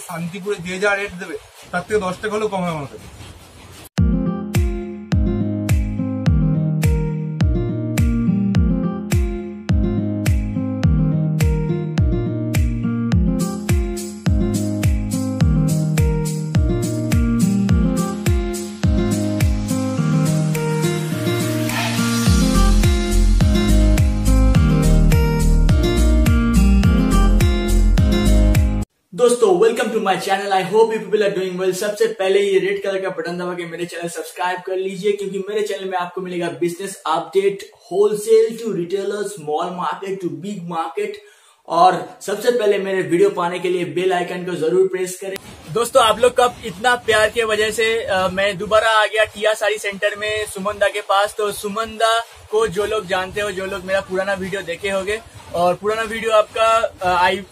শান্তিপুরে যে যা রেট দেবে তার থেকে 10 টাকা হলেও কম হয় আমার কাছে। दोस्तों welcome to my channel. I hope you people are doing well. सबसे पहले ये रेड कलर का बटन दबा के मेरे चैनल सब्सक्राइब कर लीजिए, क्योंकि मेरे चैनल में आपको मिलेगा business update, wholesale to retailer, small market to big market. और सबसे पहले मेरे वीडियो पाने के लिए बेल आइकन को जरूर प्रेस करें। दोस्तों आप लोग का इतना प्यार की वजह से मैं दोबारा आ गया किया साड़ी सेंटर में सुमंदा के पास। तो सुमंदा को जो लोग जानते हो, जो लोग मेरा पुराना वीडियो देखे होंगे, और पुराना वीडियो आपका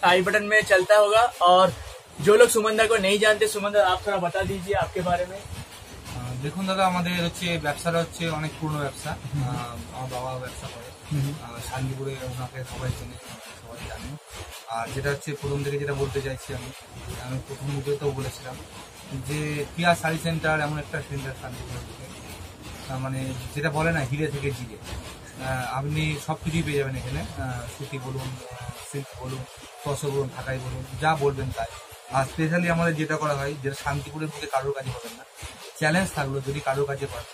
आई बटन में चलता होगा। और जो लोग सुमंदा को नहीं जानते, सुमंदा आप थोड़ा बता दीजिए आपके बारे में। দেখুন দাদা, আমাদের ব্যবসাটা অনেক পুরনো ব্যবসা। আমার বাবা ব্যবসা করে শান্তিপুরে, ওনাকে সবাই চেনে, সবাই জানে। আর যেটা প্রথম থেকে যেটা বলতে চাইছি, আমি প্রথম ভিডিওতেও বলেছিলাম যে কিয়া শাড়ি সেন্টার এমন একটা সেন্টার শান্তিপুরের দিকে, মানে যেটা বলে না হিরে থেকে জিরে, আপনি সব কিছুই পেয়ে যাবেন এখানে। সুতি বলুন, সিল্ক বলুন, তসর বলুন, ঢাকাই বলুন, যা বলবেন তাই। আর স্পেশালি আমাদের যেটা করা হয়, যেটা শান্তিপুরের মধ্যে কারোর কাজে পাবেন না। চ্যালেঞ্জ থাকলো যদি কারোর কাছে করেন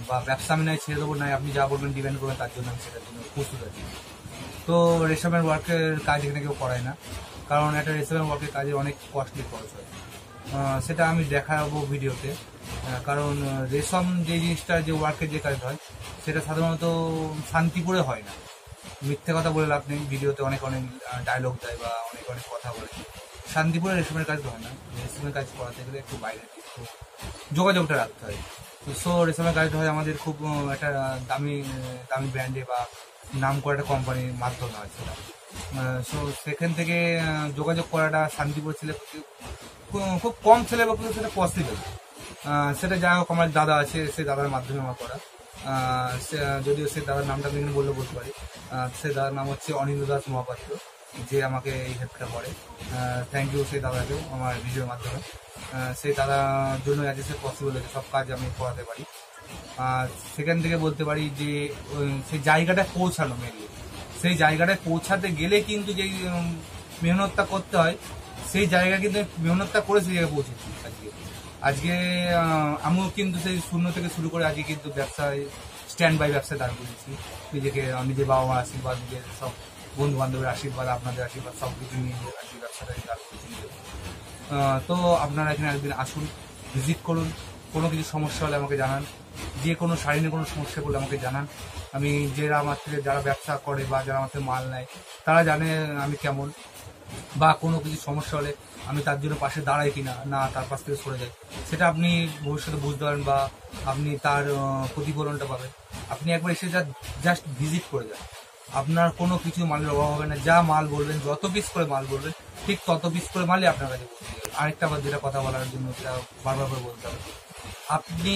বা ব্যবসা আমি নাই ছেড়ে দেবো, নাই আপনি যা বলবেন ডিপেন্ড করবেন, তার জন্য আমি সেটার জন্য প্রস্তুত আছি। তো রেশমের ওয়ার্কের কাজ এখানে কেউ করায় না, কারণ একটা রেশমের ওয়ার্কের কাজে অনেক কস্টলি খরচ হয়। সেটা আমি দেখাবো ভিডিওতে। কারণ রেশম যে জিনিসটা, যে ওয়ার্কের যে কাজ হয়, সেটা সাধারণত শান্তিপুরে হয় না। মিথ্যে কথা বলে লাভ নেই, ভিডিওতে অনেক অনেক ডায়লগ দেয় বা অনেক অনেক কথা বলে। শান্তিপুরে রেশমের কাজ হয় না। রেশমের কাজ করাতে গেলে একটু বাইরে যোগাযোগটা রাখতে হয়। সো রেশমের কাজটা হয় আমাদের খুব একটা দামি দামি ব্র্যান্ডে বা নাম করা একটা কোম্পানির মাধ্যমে হয় সেটা। সো সেখান থেকে যোগাযোগ করাটা শান্তিপুর ছেলে খুব কম ছেলে বা সেটা পসিবল। সেটা যাই হোক, আমার দাদা আছে, সে দাদার মাধ্যমে আমার করা। যদিও সে দাদার নামটা আমি এখানে বলতে পারি। সে দাদার নাম অনিন্দ দাস মহাপাত্র, যে আমাকে এই হেল্পটা করে। থ্যাংক ইউ সেই দাদাকেও আমার ভিডিওর মাধ্যমে। সেই দাদার জন্য আজ সে পসিবল হয়েছে, সব কাজ আমি করাতে পারি। আর সেখান থেকে বলতে পারি যে সেই জায়গাটা পৌঁছানো, মেনলি সেই জায়গাটায় পৌঁছাতে গেলে কিন্তু যেই মেহনতটা করতে হয়, সেই জায়গা কিন্তু মেহনতটা করে সেই জায়গায় পৌঁছেছি। আজকে আমিও কিন্তু সেই শূন্য থেকে শুরু করে আজকে কিন্তু ব্যবসায় স্ট্যান্ড বাই ব্যবসায় দাঁড় করেছি নিজেকে। নিজের বাবা মার আশীর্বাদ, নিজের সব বন্ধু বান্ধবের আশীর্বাদ, আপনাদের আশীর্বাদ, সব কিছু নিয়ে আজকে ব্যবসাটাই দাঁড় করেছি। তো আপনারা এখানে একদিন আসুন, ভিজিট করুন। কোনো কিছু সমস্যা হলে আমাকে জানান, যে কোনো শাড়ি নিয়ে কোনো সমস্যা করলে আমাকে জানান। আমি আমার থেকে যারা ব্যবসা করে বা যারা আমার থেকে মাল নেয়, তারা জানে আমি কেমন, বা কোনো কিছু সমস্যা হলে আমি তার জন্য পাশে দাঁড়াই কিনা, না তার পাশ থেকে সরে যাই, সেটা আপনি ভবিষ্যতে বুঝতে পারেন বা আপনি তার প্রতিফলনটা পাবেন। আপনি একবার এসে জাস্ট ভিজিট করে যান, আপনার কোনো কিছু মালের অভাব হবে না। যা মাল বলবেন, যত পিস করে মাল বলবেন, ঠিক তত পিস করে মালই আপনার কাছে পৌঁছে যাবে। আরেকটা আবার যেটা কথা বলার জন্য, যেটা বারবার করে বলতে হবে, আপনি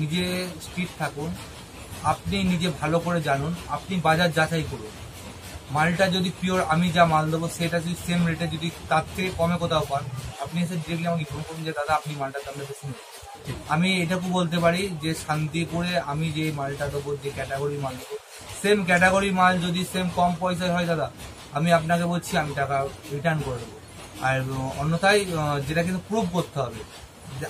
নিজে স্ট্রিট থাকুন, আপনি নিজে ভালো করে জানুন, আপনি বাজার যাচাই করুন। মালটা যদি পিওর, আমি যা মাল দেবো সেটা যদি সেম রেটে, যদি তার থেকে কমে কোথাও পান, আপনি এসে ডিরেক্টলি আমাকে ইনফর্ম করুন যে দাদা আপনি মালটার দামটা বেশি নেবেন। আমি এটাকে বলতে পারি যে শান্তিপুরে আমি যে মালটা দেবো, যে ক্যাটাগরির মাল দেবো, সেম ক্যাটাগরির মাল যদি সেম কম পয়সায় হয় দাদা, আমি আপনাকে বলছি আমি টাকা রিটার্ন করে দেবো। আর অন্যথায় যেটা কিন্তু প্রুভ করতে হবে।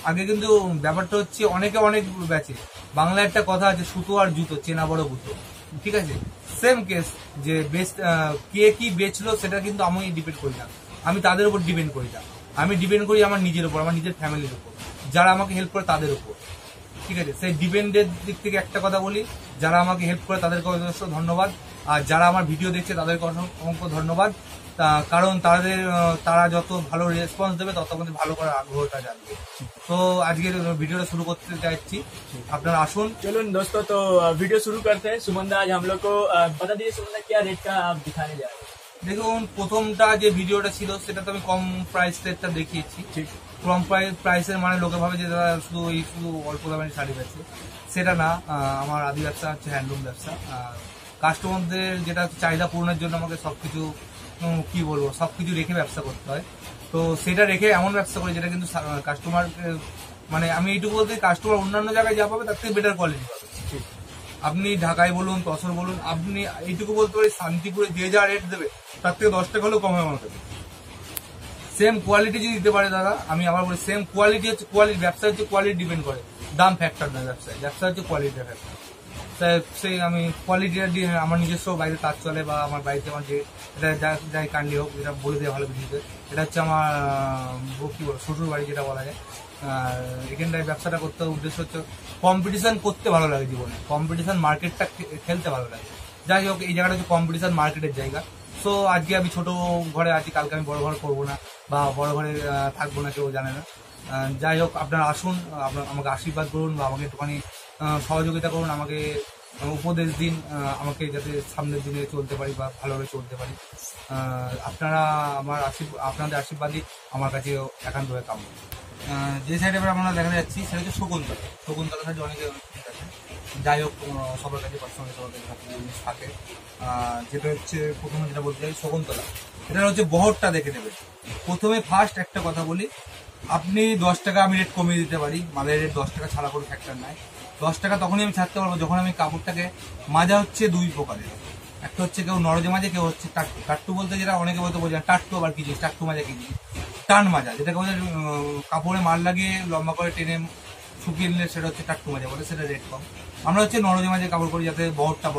আগে কিন্তু ব্যাপারটা অনেকে অনেক বেচে। বাংলায় একটা কথা আছে, সুতো আর জুতো চেনা বড় গুতো। ঠিক আছে, সেম কেস, যে কে কি বেচলো সেটা কিন্তু আমি ডিপেন্ড করি না, আমি তাদের উপর ডিপেন্ড করি না। আমি ডিপেন্ড করি আমার নিজের উপর, আমার নিজের ফ্যামিলির উপর, যারা আমাকে হেল্প করে তাদের উপর। ঠিক আছে, সেই ডিপেন্ডের দিক থেকে একটা কথা বলি, যারা আমাকে হেল্প করে তাদেরকে অজস্র ধন্যবাদ, আর যারা আমার ভিডিও দেখছে তাদেরকে অসংখ্য ধন্যবাদ। কারণ তারা যত ভালো রেসপন্স দেবে, তত আমাদের ভালো করার আগ্রহটা জানবে। तो आज के वीडियो शुरू करते चाहती अपना आसुन। चलो दोस्तों, तो वीडियो शुरू करते हैं। सुमंदा आज हम लोग को बता दीजिए, सुमंदा क्या रेट का आप दिखाने जा रहे हैं? দেখুন প্রথমটা যে ভিডিওটা ছিল সেটা তো আমি কম প্রাইস রেটটা দেখিয়েছি। ঠিক কম প্রাইসের মানে লোকে ভাবে যে তারা শুধু অল্প দামের শাড়ি বেচে, সেটা না। আমার আদি ব্যবসা হচ্ছে হ্যান্ডলুম ব্যবসা। কাস্টমারদের যেটা চাহিদা পূরণের জন্য আমাকে সবকিছু কি বলবো সবকিছু রেখে ব্যবসা করতে হয়। তো সেটা রেখে এমন ব্যবসা করি যেটা কিন্তু কাস্টমার, মানে আমি এইটুকু বলতে, কাস্টমার অন্যান্য জায়গায় যা পাবে তার থেকে বেটার কোয়ালিটি পাবে। আপনি ঢাকায় বলুন, তসর বলুন, আপনি এইটুকু বলতে পারি শান্তিপুরে যে যা রেট দেবে তার থেকে 10 টাকা হলেও কমে আমার কাছে। সেম কোয়ালিটি যদি দিতে পারে দাদা, আমি আবার বলি সেম কোয়ালিটি হচ্ছে কোয়ালিটি, ব্যবসা হচ্ছে কোয়ালিটি ডিপেন্ড করে, দাম ফ্যাক্টর নয় ব্যবসায়, ব্যবসা হচ্ছে কোয়ালিটির ফ্যাক্টর। তাই সেই আমি কোয়ালিটিটা দিয়ে আমার নিজস্ব বাইরে কাজ চলে, বা আমার বাড়িতে আমার যে এটা যাই কান্ডি হোক, এটা বলে দেওয়া ভালো ভিডিওতে, এটা হচ্ছে আমার কি বলবো শ্বশুর বাড়ি যেটা বলা যায়। এখানটায় ব্যবসাটা করতে উদ্দেশ্য হচ্ছে কম্পিটিশন করতে ভালো লাগে জীবনে, কম্পিটিশন মার্কেটটা খেলতে ভালো লাগে। যাই হোক, এই জায়গাটা হচ্ছে কম্পিটিশন মার্কেটের জায়গা। সো আজকে আমি ছোট ঘরে আছি, কালকে আমি বড় ঘর করবো না, বা বড় ঘরে থাকবো না, কেউ জানে না। যাই হোক, আপনারা আসুন, আপনার আমাকে আশীর্বাদ করুন, বা আমাকে একটুখানি সহযোগিতা করুন, আমাকে উপদেশ দিন, আমাকে যাতে সামনের দিনে চলতে পারি বা ভালোভাবে চলতে পারি। আপনারা আপনাদের আশীর্বাদই আমার কাছে একান্তভাবে কাম্য। যে সাইডে আমরা দেখা যাচ্ছি সেটা হচ্ছে শকুন্তলা। শকুন্তলা সাইডে অনেকে ঠিক আছে। যাই হোক, সবার কাছে পার্সোনালি সবার কাছে জিনিস থাকে। যেটা হচ্ছে প্রথমে যেটা বলতে চাই, শকুন্তলা এটা হচ্ছে বহরটা দেখে নেবেন। প্রথমে ফার্স্ট একটা কথা বলি, আপনি 10 টাকা আমি রেট কমিয়ে দিতে পারি, মালের রেট 10 টাকা ছাড়া কোনো ফ্যাক্টর নাই। 10 টাকা তখনই আমি ছাড়তে পারবো যখন আমি কাপড়টাকে মাজা হচ্ছে দুই প্রকারের, একটা হচ্ছে কেউ নরজে মাজে, কেউ হচ্ছে টাট্টু। টাট্টু বলতে যেটা অনেকে বলতে বোঝেন, টাট্টু আবার কি জিনিস, টাট্টু মাজা কি জিনিস, টান মাজা, যেটাকে বলে কাপড়ে মাল লাগিয়ে লম্বা করে টেনে শুকিয়ে নিলে সেটা হচ্ছে টাট্টু মাজা বলে, সেটা রেট কম। আমরা হচ্ছে নরজে মাজে কাপড় করি যাতে বহরটা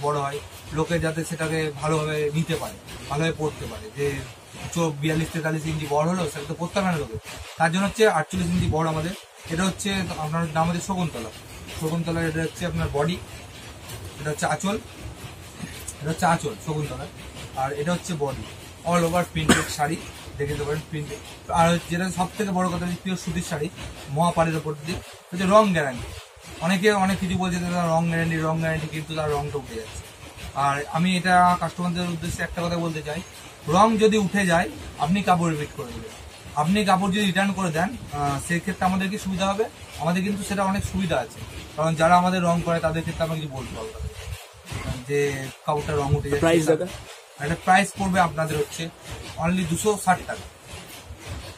বড় হয়, লোকে যাতে সেটাকে ভালোভাবে নিতে পারে, ভালোভাবে পড়তে পারে। যে 42-43 ইঞ্চি বড় হলো, সেটা তো পড়তে পারে না লোকে, তার জন্য হচ্ছে 48 ইঞ্চি বড় আমাদের। এটা হচ্ছে আপনার নাম হচ্ছে শকুন্তলা। শকুন্তলা এটা হচ্ছে আপনার বডি, এটা হচ্ছে আঁচল, এটা হচ্ছে আঁচল শকুন্তলা, আর এটা হচ্ছে body. All over printed sari দেখে দিতে পারেন, প্রিন্টেড। আর যেটা সব থেকে বড় কথা, পিওর সুতির শাড়ি, মহাপাড়ের ওপর দিয়ে হচ্ছে রং গ্যারান্টি। অনেকে অনেক কিছু বলছে রং গ্যারান্টি, কিন্তু তার রংটা উঠে যাচ্ছে। আর আমি এটা কাস্টমারদের উদ্দেশ্যে একটা কথা বলতে চাই, রং যদি উঠে যায় আপনি কাপড় রিপিট করে দেবেন। আপনি কাপড় যদি রিটার্ন করে দেন, সেক্ষেত্রে আমাদের কি সুবিধা হবে, আমাদের কিন্তু সেটা অনেক সুবিধা আছে। কারণ যারা আমাদের রং করে তাদের ক্ষেত্রে আমরা কিছু বলতে পারবো যে কাপড়টা রং উঠে যায়। প্রাইস দাদা, একটা প্রাইস পড়বে আপনাদের হচ্ছে অনলি 260 টাকা।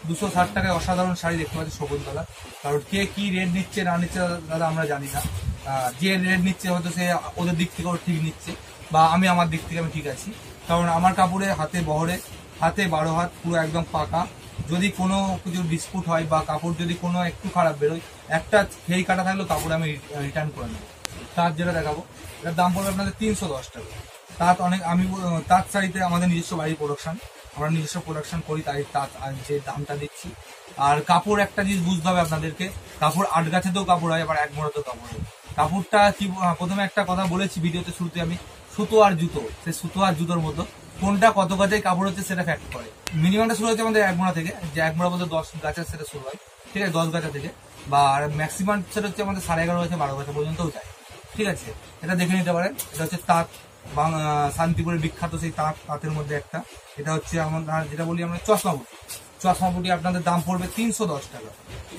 260 টাকায় অসাধারণ শাড়ি দেখতে পাচ্ছি শকুন্তলা। কারণ কে কি রেট নিচ্ছে না নিচ্ছে দাদা আমরা জানি না। যে রেট নিচ্ছে হয়তো সে ওদের দিক থেকেও ঠিক নিচ্ছে, বা আমি আমার দিক থেকে আমি ঠিক আছি। কারণ আমার কাপড়ে হাতে বহরে, হাতে 12 হাত, পুরো একদম পাকা। যদি কোনো কিছু ডিসপুট হয় বা কাপড় যদি কোনো একটু খারাপ বেরোয়, একটা খেই কাটা থাকলেও কাপড় আমি রিটার্ন করে নেবো। তার যেটা দেখাবো, এটার দাম পড়বে আপনাদের 310 টাকা। তাঁত অনেক আমি তাঁত শাড়িতে আমাদের নিজস্ব বাড়ির প্রোডাকশন, আমরা নিজস্ব প্রোডাকশন করি, তাই তাঁত যে দামটা দিচ্ছি। আর কাপড় একটা জিনিস বুঝতে হবে আপনাদেরকে, কাপড় 8 গাছেতেও কাপড় হয়, আবার 1 মোড়াতেও কাপড় হয়। কাপড়টা কি, প্রথমে একটা কথা বলেছি ভিডিওতে শুরুতে আমি, সুতো আর জুতো, সে সুতো আর জুতোর মতো কোনটা কত গাছের কাপড় হচ্ছে সেটা ফ্যাক্ট করে। মিনিমামটা শুরু হচ্ছে আমাদের 1 মোড়া থেকে, যে 1 মোড়া বলতে 10 গাছের সেটা শুরু হয়, ঠিক আছে, 10 গাছা থেকে। বা ম্যাক্সিমাম সেটা হচ্ছে আমাদের 11.5 গাছা 12 গাছা পর্যন্তও যায়, ঠিক আছে। এটা দেখে নিতে পারেন। এটা হচ্ছে তাঁত, শান্তিপুরের বিখ্যাত সেই তাঁতের মধ্যে একটা। এটা হচ্ছে আমার যেটা বলি আমরা চশমাপুটি আপনাদের দাম পড়বে 310 টাকা।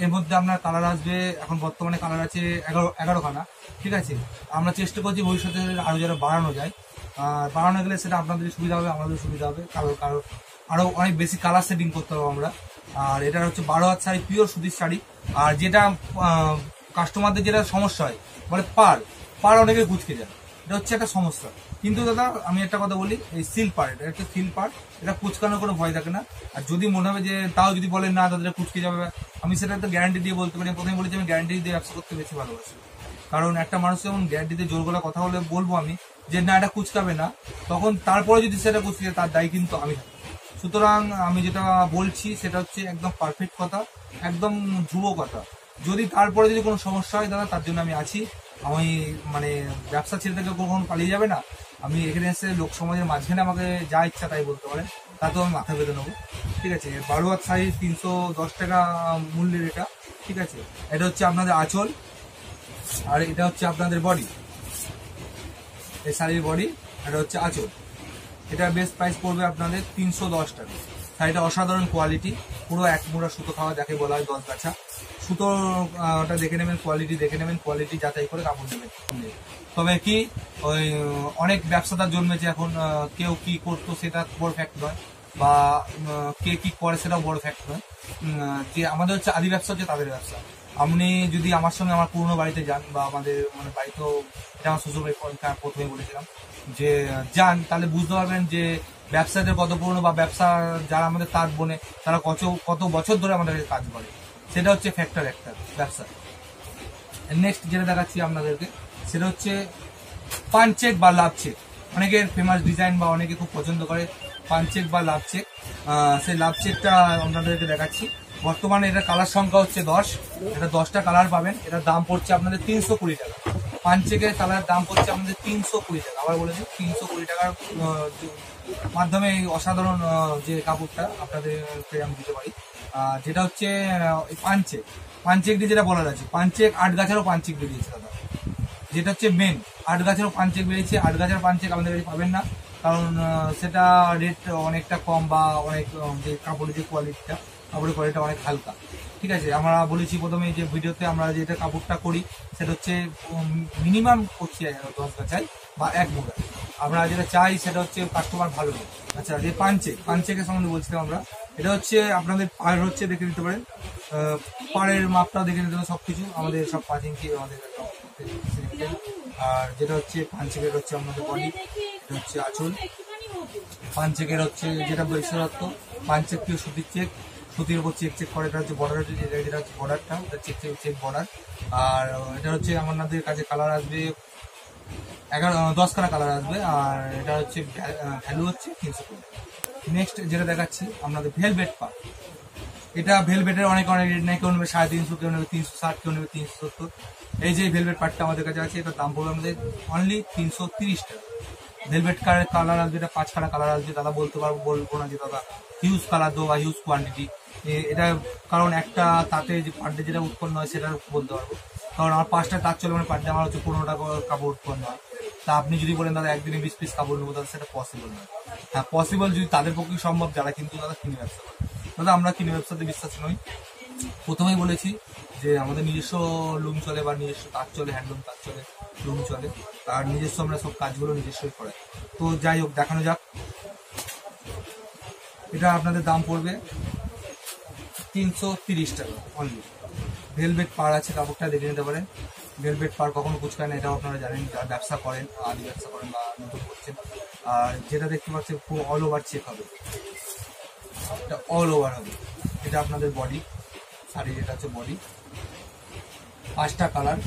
এর মধ্যে আপনার কালার আসবে, এখন বর্তমানে কালার আছে 11 খানা, ঠিক আছে। আমরা চেষ্টা করছি ভবিষ্যতে আরো যেন বাড়ানো যায়, বাড়ানো গেলে সেটা আপনাদের সুবিধা হবে, আমাদের সুবিধা হবে, কারো আরো অনেক বেশি কালার সেটিং করতে হবে আমরা। আর এটা হচ্ছে 12 হাত শাড়ি, পিওর সুতির শাড়ি। আর যেটা কাস্টমারদের যেটা সমস্যা হয়, বলে পার অনেকে কুচকে যায়, এটা হচ্ছে একটা সমস্যা। কিন্তু দাদা আমি একটা কথা বলি, এই সিল পার, এটা একটা সিল পার, এটা কুচকানোর কোনো ভয় থাকে না। আর যদি মনে হবে যে তাও যদি বলেন না তাদের কুচকে যাবে, আমি সেটা একটা গ্যারান্টি দিয়ে বলতে পারি। প্রথমে বলেছি আমি গ্যারান্টি দিয়ে ব্যবসা করতে বেশি ভালোবাসি। কারণ একটা মানুষ যখন গ্যারান্টি দিয়ে জোর গলা কথা বলে বলবো আমি যে না এটা কুচকাবে না, তখন তারপরে যদি সেটা কুচকে যায় তার দায়ী কিন্তু আমি থাকি। সুতরাং আমি যেটা বলছি সেটা হচ্ছে একদম পারফেক্ট কথা, একদম ধ্রুব কথা। যদি তারপরে যদি কোনো সমস্যা হয় দাদা, তার জন্য আমি আছি। আমি মানে ব্যবসা ছেড়ে থেকে কখনো পালিয়ে যাবে না। আমি এখানে এসে লোক সমাজের মাঝখানে আমাকে যা ইচ্ছা তাই বলতে পারে, তাতেও আমি মাথা বেঁধে নেবো, ঠিক আছে। 12 হাত শাড়ি 310 টাকা মূল্যের এটা, ঠিক আছে। এটা হচ্ছে আপনাদের আঁচল, আর এটা হচ্ছে আপনাদের বডি, এই শাড়ির বডি, এটা হচ্ছে আঁচল। এটা বেস্ট প্রাইস পড়বে আপনাদের 310 টাকা। শাড়িটা অসাধারণ কোয়ালিটি, পুরো 1 মোড়া সুতো খাওয়া যাকে বলা হয় 10 গাছা। সুতোটা দেখে নেবেন, কোয়ালিটি দেখে নেবেন, কোয়ালিটি যাচাই করে কাপড় নেবেন। তবে কি ওই অনেক ব্যবসাদার জন্মেছে এখন, কেউ কি করতো সেটা বড় ফ্যাক্ট নয়। বা কে কি করে সেটাও বড় ফ্যাক্টর নয়। যে আমাদের হচ্ছে আদি ব্যবসা হচ্ছে তাদের ব্যবসা। আপনি যদি আমার সঙ্গে আমার পুরোনো বাড়িতে যান বা আমাদের মানে বাড়িতেও, এটা আমার শ্বশুর বাড়ি প্রথমে বলেছিলাম যে যান, তাহলে বুঝতে পারবেন যে ব্যবসাদের কত পুরনো বা ব্যবসা যারা আমাদের তাঁত বোনে তারা কত বছর ধরে আমাদের কাজ করে। সেটা হচ্ছে ফ্যাক্টর একটা ব্যবসা। নেক্সট যেটা দেখাচ্ছি আপনাদেরকে সেটা হচ্ছে পান চেক বা লাভ চেক। অনেকের ফেমাস ডিজাইন বা অনেকে খুব পছন্দ করে পান চেক বা লাভ চেক। সেই লাভ চেকটা আপনাদেরকে দেখাচ্ছি। বর্তমানে এটা কালার সংখ্যা হচ্ছে 10। এটা 10টা কালার পাবেন। এটার দাম পড়ছে আপনাদের 320 টাকা। পান চেকের কালার দাম পড়ছে আপনাদের 320 টাকা। আবার বলেছি 320 টাকার মাধ্যমে এই অসাধারণ যে কাপড়টা আপনাদেরকে আমি দিতে পারি। যেটা হচ্ছে পানচেক। পানচেক দিয়ে যেটা বলার আছে, পানচেক 8 গাছেরও পানচেক বেরিয়েছে দাদা, যেটা হচ্ছে মেন। 8 গাছেরও পানচেক বেরিয়েছে। 8 গাছের পানচেক আমাদের কাছে পাবেন না, কারণ সেটা রেট অনেকটা কম বা অনেক যে কাপড়ের যে কোয়ালিটিটা, কাপড়ের কোয়ালিটিটা অনেক হালকা। ঠিক আছে, আমরা বলেছি প্রথমে যে ভিডিওতে আমরা যেটা কাপড়টা করি সেটা হচ্ছে মিনিমাম করছি 10 গাছায় বা 1 মোড়া। আমরা যেটা চাই সেটা হচ্ছে কাস্টমার ভালো হোক। আচ্ছা, যে পানচেকের সম্বন্ধে বলছিলাম আমরা, এটা হচ্ছে আপনাদের পাড় হচ্ছে দেখে নিতে পারেন, পাড়ের মাপটাও দেখে নিতে পারেন, সবকিছু আমাদের সব 5 ইঞ্চি আমাদের। আর যেটা হচ্ছে পানচেকের হচ্ছে আমাদের বডি, এটা হচ্ছে আঁচল। পানচেকের হচ্ছে যেটা বিশেষত্ব, পানচেক কি সুতির চেক, সুতির উপর চেক করে, এটা হচ্ছে বর্ডার, যেটা হচ্ছে বর্ডারটা চেক বর্ডার। আর এটা হচ্ছে আমাদের কাছে কালার আসবে 10 খানা কালার আসবে। আর এটা হচ্ছে ভ্যালু হচ্ছে 300 টাকা। নেক্সট যেটা দেখাচ্ছি আপনাদের ভেলভেট পার। এটা ভেলভেটের অনেক রেট নেই, কেউ নেবে 350, কেউ নেবে 360, কেউ নেবে 370। এই যে ভেলভেট পার্টটা আমাদের কাছে আছে, এটার দাম পড়বে আমাদের অনলি 330 টাকা। ভেলভেট কালার আসবে, এটা 5 খানা কালার আসবে। দাদা বলবো না যে দাদা হিউজ কালার দো বা হিউজ কোয়ান্টিটি, এটা কারণ একটা তাতে যে পার ডে যেটা উৎপন্ন হয় সেটা বলতে পারবো। কারণ আমার 5টা তাঁত চলে মানে পার ডে আমার হচ্ছে 15 টাকা কাপড় উৎপন্ন হয়। তা আপনি যদি বলেন দাদা একদিনে 20 পিস কাপড় নেবো, দাদা সেটা পসিবল নয়। হ্যাঁ পসিবল যদি তাদের পক্ষে সম্ভব যারা কিন্তু দাদা কিনে ব্যবসা করে। দাদা আমরা কিনে ব্যবসাতে বিশ্বাস নই। প্রথমেই বলেছি যে আমাদের নিজস্ব লুম চলে বা নিজস্ব তাঁত চলে, হ্যান্ডলুম তাঁত চলে, লুম চলে, আর নিজস্ব আমরা সব কাজগুলো নিজস্বই করাই। তো যাই হোক, দেখানো যাক। এটা আপনাদের দাম পড়বে 330 টাকা অনলি। ভেলভেট পার আছে, কাপড়টা দেখে নিতে পারেন। ভেলভেট পার কখনো কুচকায় না, এটাও আপনারা জানেন যারা ব্যবসা করেন, আদি ব্যবসা করেন বা নতুন করছেন। আর যেটা দেখতে পাচ্ছেন পুরো অল ওভার চেক হবে, এটা অল ওভার হবে। এটা আপনাদের বডি, শাড়ির এটা হচ্ছে বডি, 5টা কালার,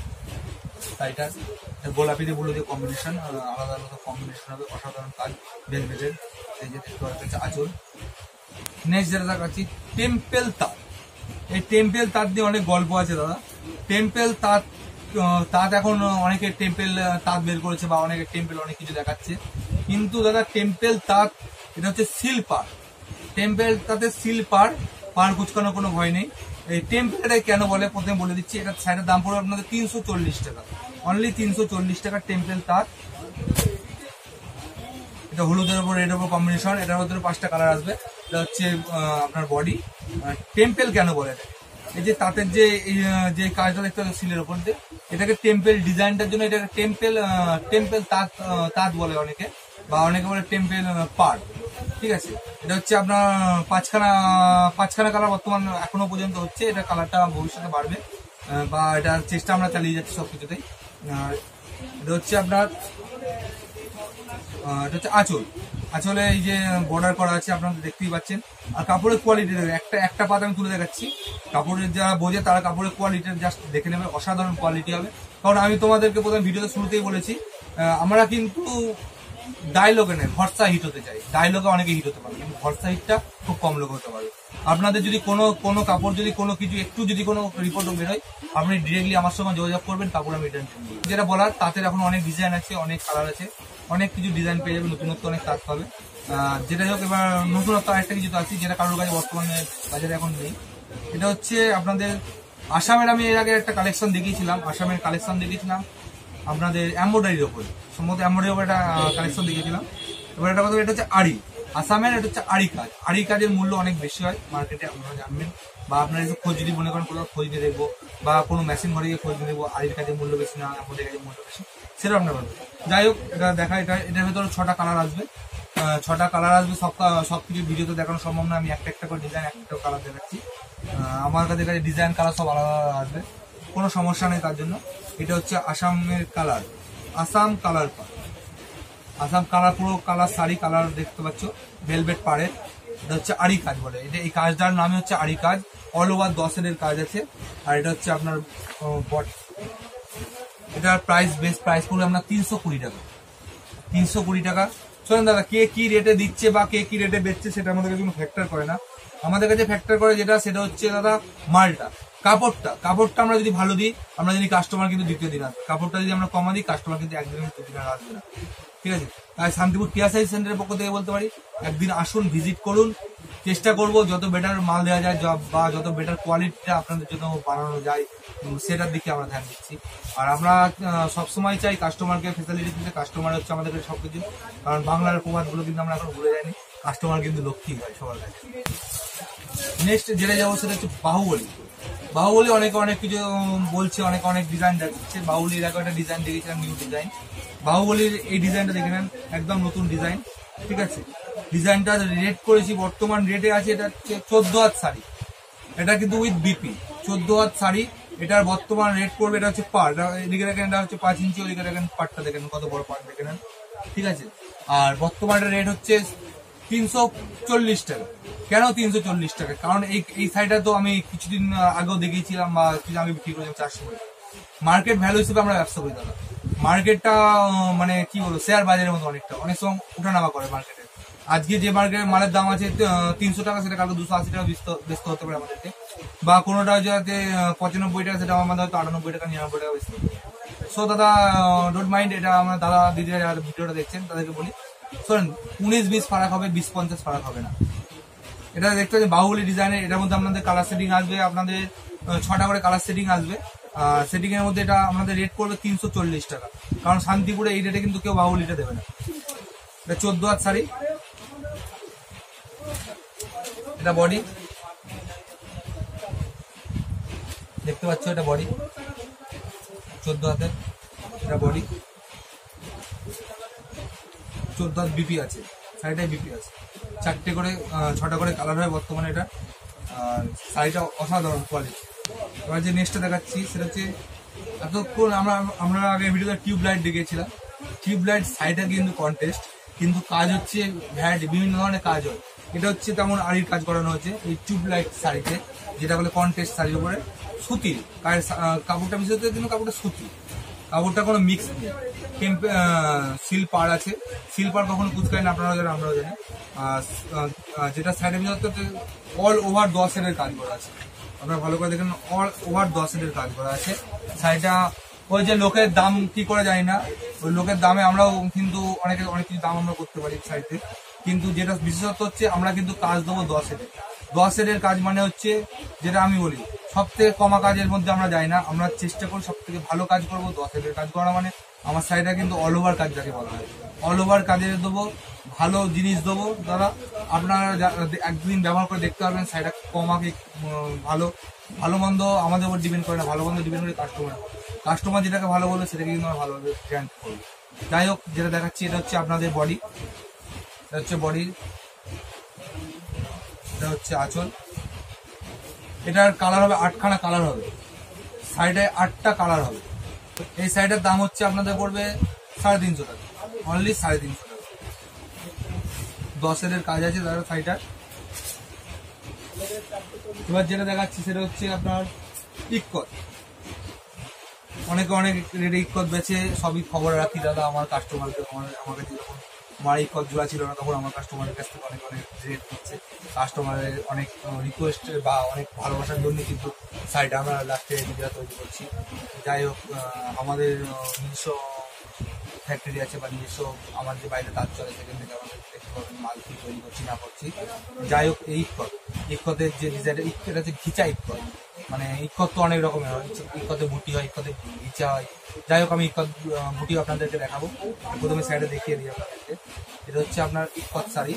শাড়িটার গোলাপি দিয়ে ব্লু দিয়ে কম্বিনেশন, আলাদা আলাদা কম্বিনেশন হবে, অসাধারণ কাজ ভেলভেটের। এই যে দেখতে পাচ্ছেন আঁচল। নেক্সট যেটা দেখাচ্ছি টেম্পেল তাঁত। এই টেম্পেল তাঁত দিয়ে অনেক গল্প আছে দাদা। টেম্পেল তাঁত এখন অনেকে টেম্পেল তাঁত বের করেছে বা অনেকে টেম্পেল অনেক কিছু দেখাচ্ছে, কিন্তু দাদা টেম্পেল তাঁত এটা হচ্ছে সিল পার। টেম্পেল তাঁতের সিল পার কুচকানোর কোনো ভয় নেই। এই টেম্পেলটা কেন বলে প্রথমে বলে দিচ্ছি। এটা শাড়ির দাম পড়বে আপনাদের 340 টাকা, অনলি 340 টাকা টেম্পেল তাঁত। এটা হলুদের উপর রেড উপর কম্বিনেশন, এটার মধ্যে 5টা কালার আসবে। এটা হচ্ছে আপনার বডি। টেম্পেল কেন বলে, এই যে তাঁতের যে কাজটা দেখতে পাচ্ছেন সিলের উপর দিয়ে, এটাকে টেম্পেল ডিজাইনটার জন্য এটাকে টেম্পেল তাঁত বলে অনেকে, বা অনেকে বলে টেম্পেল পার। ঠিক আছে, এটা হচ্ছে আপনার 5খানা কালার বর্তমান এখনো পর্যন্ত হচ্ছে। এটা কালারটা ভবিষ্যতে বাড়বে, বা এটার চেষ্টা আমরা চালিয়ে যাচ্ছি সবকিছুতেই। এটা হচ্ছে আপনার এটা হচ্ছে আঁচল। আঁচলে এই যে বর্ডার করা আছে আপনারা দেখতেই পাচ্ছেন। আর কাপড়ের কোয়ালিটি একটা পাত আমি তুলে দেখাচ্ছি। কাপড়ের যারা বোঝে তারা কাপড়ের কোয়ালিটি জাস্ট দেখে নেবে, অসাধারণ কোয়ালিটি হবে। কারণ আমি তোমাদেরকে প্রথমে ভিডিওতে শুরুতেই বলেছি, আমরা কিন্তু ডায়লগে নেই, ভরসা হিট হতে চাই। ডায়লগে অনেকে হিট হতে পারে, কিন্তু ভরসা হিটটা খুব কম লোক হতে পারে। আপনাদের যদি কোনো কাপড় যদি কোনো কিছু একটু যদি কোনো রিপোর্ট বেরোয়, আপনি ডিরেক্টলি আমার সঙ্গে যোগাযোগ করবেন, কাপড় আমি রিটার্ন করবো। যেটা বলার, তাঁতের এখন অনেক ডিজাইন আছে, অনেক কালার আছে, অনেক কিছু ডিজাইন পেয়ে যাবে, নতুনত্ব অনেক কাজ পাবে। যেটা হোক, এবার নতুনত্ব আরেকটা কিছু আছে যেটা কারোর কাছে বর্তমানে বাজারে এখন নেই। এটা হচ্ছে আপনাদের আসামের, আমি এর আগে একটা কালেকশন দেখিয়েছিলাম, আসামের কালেকশন দেখিয়েছিলাম আপনাদের এমব্রয়ডারির ওপরে, সম্ভবত এমব্রয়ডারির ওপরে একটা কালেকশন দেখিয়েছিলাম। এবার একটা কথা, এটা হচ্ছে আড়ি, আসামের এটা হচ্ছে আড়ি কাজ। আড়ি কাজের মূল্য অনেক বেশি হয় মার্কেটে, আপনারা জানবেন। বা আপনারা একটু খোঁজ যদি মনে করেন, কোথাও খোঁজ নিয়ে দেখবো, বা কোনো মেশিন ঘরে গিয়ে খোঁজ নিয়ে দেখবো আড়ির কাজের মূল্য বেশি না এমব্রয়ডারি কাজের মূল্য বেশি, সেটা আপনার বলবেন। যাই হোক, এটা দেখা, এটার ভেতরে 6টা কালার আসবে। 6টা কালার আসবে। সবকিছু ভিডিওতে দেখানো সম্ভব না, আমি একটা একটা করে ডিজাইন একটা কালার দেখাচ্ছি। আমার কাছে ডিজাইন কালার সব আলাদা আলাদা আসবে, কোনো সমস্যা নেই তার জন্য। এটা হচ্ছে আসামের কালার, আসাম কালার পাড়, আসাম কালার পুরো কালার শাড়ি কালার দেখতে পাচ্ছ, ভেলভেট পাড়ের। এটা হচ্ছে আড়ি কাজ বলে, এটা এই কাজটার নামে হচ্ছে আড়ি কাজ, অল ওভার 10 এর কাজ আছে। আর এটা হচ্ছে আপনার এটার প্রাইস, বেস্ট প্রাইস পড়বে আপনার 320 টাকা, 320 টাকা। শোনেন দাদা, কে কি রেটে দিচ্ছে বা কে কি রেটে বেচছে সেটা আমাদের কাছে কোনো ফ্যাক্টর করে না। আমাদের কাছে ফ্যাক্টর করে যেটা, সেটা হচ্ছে দাদা মালটা, কাপড়টা আমরা যদি ভালো দিই, আমরা যদি কাস্টমার কিন্তু দ্বিতীয় দিন আসবে। কাপড়টা যদি আমরা কমা দিই, কাস্টমার কিন্তু একদিনের দুদিন আর আসবে না, ঠিক আছে। তাই শান্তিপুর টিয়াসাইজ সেন্টারের পক্ষ থেকে বলতে পারি, একদিন আসুন, ভিজিট করুন। চেষ্টা করবো যত বেটার মাল দেওয়া যায় বা যত বেটার কোয়ালিটিটা আপনাদের জন্য বানানো যায় সেটার দিকে আমরা ধ্যান দিচ্ছি। আর আমরা সবসময় চাই কাস্টমারকে ফেসিলিটি দিতে, কাস্টমার হচ্ছে আমাদের সবকিছু। কারণ বাংলার প্রবাদগুলো কিন্তু আমরা এখন ভুলে যাইনি, কাস্টমার কিন্তু লক্ষ্মী হয় সবার কাছে। নেক্সট যেটা যাবো সেটা হচ্ছে বাহুবলী। অনেকে অনেক কিছু বলছে, অনেক ডিজাইন দেখাচ্ছে। বাহুবলীর এরকম একটা ডিজাইন দেখেছিলাম, নিউ ডিজাইন। বাহুবলীর এই ডিজাইনটা দেখে নেন, একদম নতুন ডিজাইন, ঠিক আছে। ডিজাইনটা রেট করেছি, বর্তমান রেটে আছে এটা হচ্ছে 14 হাত শাড়ি, এটা কিন্তু উইথ বিপি 14 হাত শাড়ি। এটার বর্তমান রেট করবে, এটা হচ্ছে পার, এদিকে দেখেন এটা হচ্ছে 5 ইঞ্চি, ওদিকে দেখেন পাটটা দেখেন কত বড় পাট দেখে নেন, ঠিক আছে। আর বর্তমান রেট হচ্ছে 340 টাকা। কেন 340 টাকা? কারণ এই শাড়িটা তো আমি কিছুদিন আগেও দেখিয়েছিলাম বা কিছু আগে বিক্রি করেছিলাম 400 করে। মার্কেট ভ্যালু হিসেবে আমরা ব্যবসা করি দাদা। মার্কেটটা মানে কি বলবো, শেয়ার বাজারের মতো অনেক সময় উঠানামা করে মার্কেটে। আজকে যে মার্কেটের মালের দাম আছে 300 টাকা, সেটা কালকে 280 টাকা ব্যস্ত হতে পারে আমাদেরকে। বা কোনোটা যাতে 95 টাকা, সেটা আমাদের হয়তো 98 টাকা 99 টাকা ব্যস্ত। সো দাদা ডোন্ট মাইন্ড, এটা আমার দাদা দিদিরা যারা ভিডিওটা দেখছেন তাদেরকে বলি, শোনেন 19-20 ফারাক হবে, 20-50 ফারাক হবে না। এটা দেখতে পাচ্ছেন বাহুবলী ডিজাইনের, এটার মধ্যে আপনাদের কালার সেটিং আসবে, আপনাদের 6টা করে কালার সেটিং আসবে। সেটিং এর মধ্যে এটা আমাদের রেট করবে 340 টাকা। কারণ শান্তিপুরে এই রেটে কিন্তু কেউ বাহুবলীটা দেবে না। এটা 14 হাত শাড়ি, এটা বডি দেখতে পাচ্ছ, এটা বডি 14 হাতের, এটা বডি 14 হাত বিপি আছে, শাড়িটাই বিপি আছে। 6টা করে কালার হয় বর্তমানে এটা। আর শাড়িটা অসাধারণ কোয়ালিটি। এবার যে নেক্সটটা দেখাচ্ছি সেটা হচ্ছে, এতক্ষণ আমরা আগে ভিডিওতে টিউব লাইট দেখিয়েছিলাম। টিউব লাইট শাড়িটা কিন্তু কন্টেস্ট, কিন্তু কাজ হচ্ছে ভ্যারাইটি, বিভিন্ন ধরনের কাজ হয়। এটা হচ্ছে তেমন আড়ির কাজ করানো হচ্ছে এই টিউব লাইট শাড়িতে, যেটা বলে কন্টেস্ট শাড়ির উপরে সুতির কাপড়টা, বিশেষ করে কিন্তু কাপড়টা সুতি, কাপড়টা কোনো মিক্স নেই। সিল পাড় আছে, সিল পাড় কখনো কুচকায় না, আপনারা জানেন আমরাও জানি। যেটা সাইডে ভিতরে অল ওভার 10 এর কাজ করা আছে, আপনারা ভালো করে দেখেন, অল ওভার 10 এর কাজ করা আছে। শাড়িটা ওই যে লোকের দাম কি করে জানি না, ওই লোকের দামে আমরাও কিন্তু অনেক কিছু দাম আমরা করতে পারি শাড়িতে। কিন্তু যেটা বিশেষত্ব হচ্ছে, আমরা কিন্তু কাজ দেবো 10 এর কাজ, মানে হচ্ছে যেটা আমি বলি সব থেকে কমা কাজের মধ্যে আমরা যাই না, আমরা চেষ্টা করি সব থেকে ভালো কাজ করবো। 10 এর কাজ করা মানে আমার শাড়িটা কিন্তু অল ওভার কাজ যাকে বলা হয়, অল ওভার কাজে দেবো, ভালো জিনিস দেবো দাদা। আপনারা একদিন ব্যবহার করে দেখতে পারবেন শাড়িটা কমাকে ভালো মন্দ আমাদের উপর ডিপেন্ড করে না, ভালো মন্দ ডিপেন্ড করে কাস্টমার যেটাকে ভালো বলবে সেটাকে কিন্তু আমরা ভালোভাবে গ্যারান্টি করবো। যাই হোক, যেটা দেখাচ্ছি এটা হচ্ছে আপনাদের বডি, এটা হচ্ছে বডি, এটা হচ্ছে আঁচল। এটার কালার হবে 8খানা কালার হবে, সাইডে 8টা কালার হবে। এই সাইডের দাম হচ্ছে আপনাদের পড়বে 350 টাকা, অনলি 350 টাকা। 10 এর কাজ আছে তার সাইডটার। এবার যেটা দেখাচ্ছি সেটা হচ্ছে আপনার ইক্কত। অনেকে অনেক রেটে ইক্কত বেছে, সবই খবর রাখি দাদা। আমার কাস্টমারকে আমার কাছে যখন আমার ইক্কত জোড়া ছিল না, তখন আমার কাস্টমারের কাছ থেকে অনেক রেট দিচ্ছে। কাস্টমারের অনেক রিকোয়েস্ট বা অনেক ভালোবাসার জন্য কিন্তু শাড়িটা আমরা লাস্টে নিজেরা তৈরি করছি। যাই হোক, আমাদের নিজস্ব ফ্যাক্টরি আছে বা নিজস্ব আমার যে বাইরে কাজ চলে, সেখান থেকে আমাদের দেখতে পাবেন মাল কি তৈরি করছি না করছি। যাই হোক, এই ইক্কতের যে ডিজাইনটা, এটা হচ্ছে ঘিচা ইক্কত। মানে ইক্কত তো অনেক রকমের হয়, ইক্কতে বুটি হয়, ইক্কতে ঘিচা হয়। যাই হোক, আমি ইক্কত বুটি আপনাদেরকে দেখাবো। প্রথমে সাইডে দেখিয়ে দিই আপনাদেরকে। এটা হচ্ছে আপনার ইক্কত শাড়ি,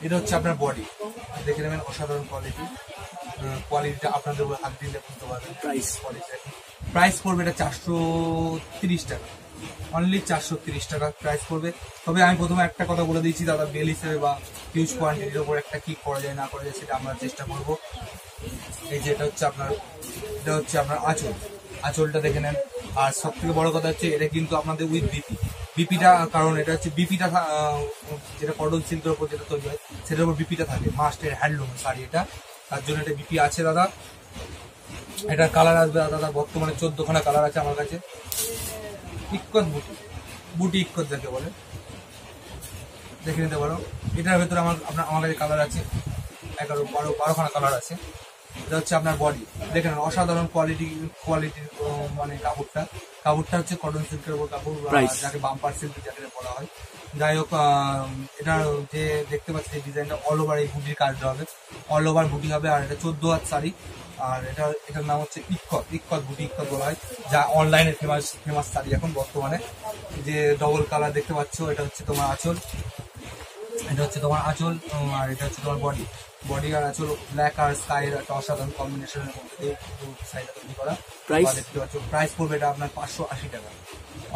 এটা হচ্ছে আপনার বডি, দেখে নেবেন অসাধারণ কোয়ালিটিটা আপনাদের হাত দিলে বুঝতে পারবেন। প্রাইস পড়বে এটা 430 টাকা, অনলি 430 টাকা প্রাইস পড়বে। তবে আমি প্রথমে একটা কথা বলে দিয়েছি দাদা, বেল হিসেবে বা হিউজ কোয়ান্টিটির উপর একটা কি করা যায় না করা যায় সেটা আমরা চেষ্টা করবো। এই যে এটা হচ্ছে আপনার আঁচল, আঁচলটা দেখে নেন। আর সব থেকে বড় কথা হচ্ছে এটা কিন্তু আপনাদের উইথ বিপিটা, কারণ এটা হচ্ছে বিপিটা যেটা কটন সিল্কের উপর যেটা তৈরি হয় সেটার উপর বিপিটা থাকে, মাস্টের হ্যান্ডলুম শাড়ি এটা, তার জন্য এটা বিপি আছে দাদা। এটার কালার আসবে দাদা বর্তমানে 14খানা কালার আছে আমার কাছে। ইক্কত বুটি ইক্কত যাকে বলে দেখে নিতে পারো। এটার ভেতরে আমার কাছে কালার আছে 12খানা কালার আছে। এটা হচ্ছে আপনার বডি, দেখেন অসাধারণ কোয়ালিটির মানে কাপড়টা হচ্ছে কটন সিল্কের উপর কাপড়, যাকে বাম্পার সিল্ক যাকে বলা হয়। যাই হোক, এটা যে দেখতে পাচ্ছি যে ডিজাইনটা অল ওভার এই বুটির কাজটা হবে, অল ওভার বুটি হবে। আর এটা 14 হাত শাড়ি। আর এটার নাম হচ্ছে ইক্কত বুটি ইক্কত বলা হয়, যা অনলাইনে ফেমাস শাড়ি এখন বর্তমানে। যে ডবল কালার দেখতে পাচ্ছ, এটা হচ্ছে তোমার আঁচল, এটা হচ্ছে তোমার আঁচল, আর এটা হচ্ছে তোমার বডি আর আঁচল ব্ল্যাক আর স্কাইয়ের একটা অসাধারণ কম্বিনেশনের মধ্যে দিয়ে শাড়িটা তৈরি করা। দেখতে পাচ্ছ প্রাইস পড়বে এটা আপনার 580 টাকা,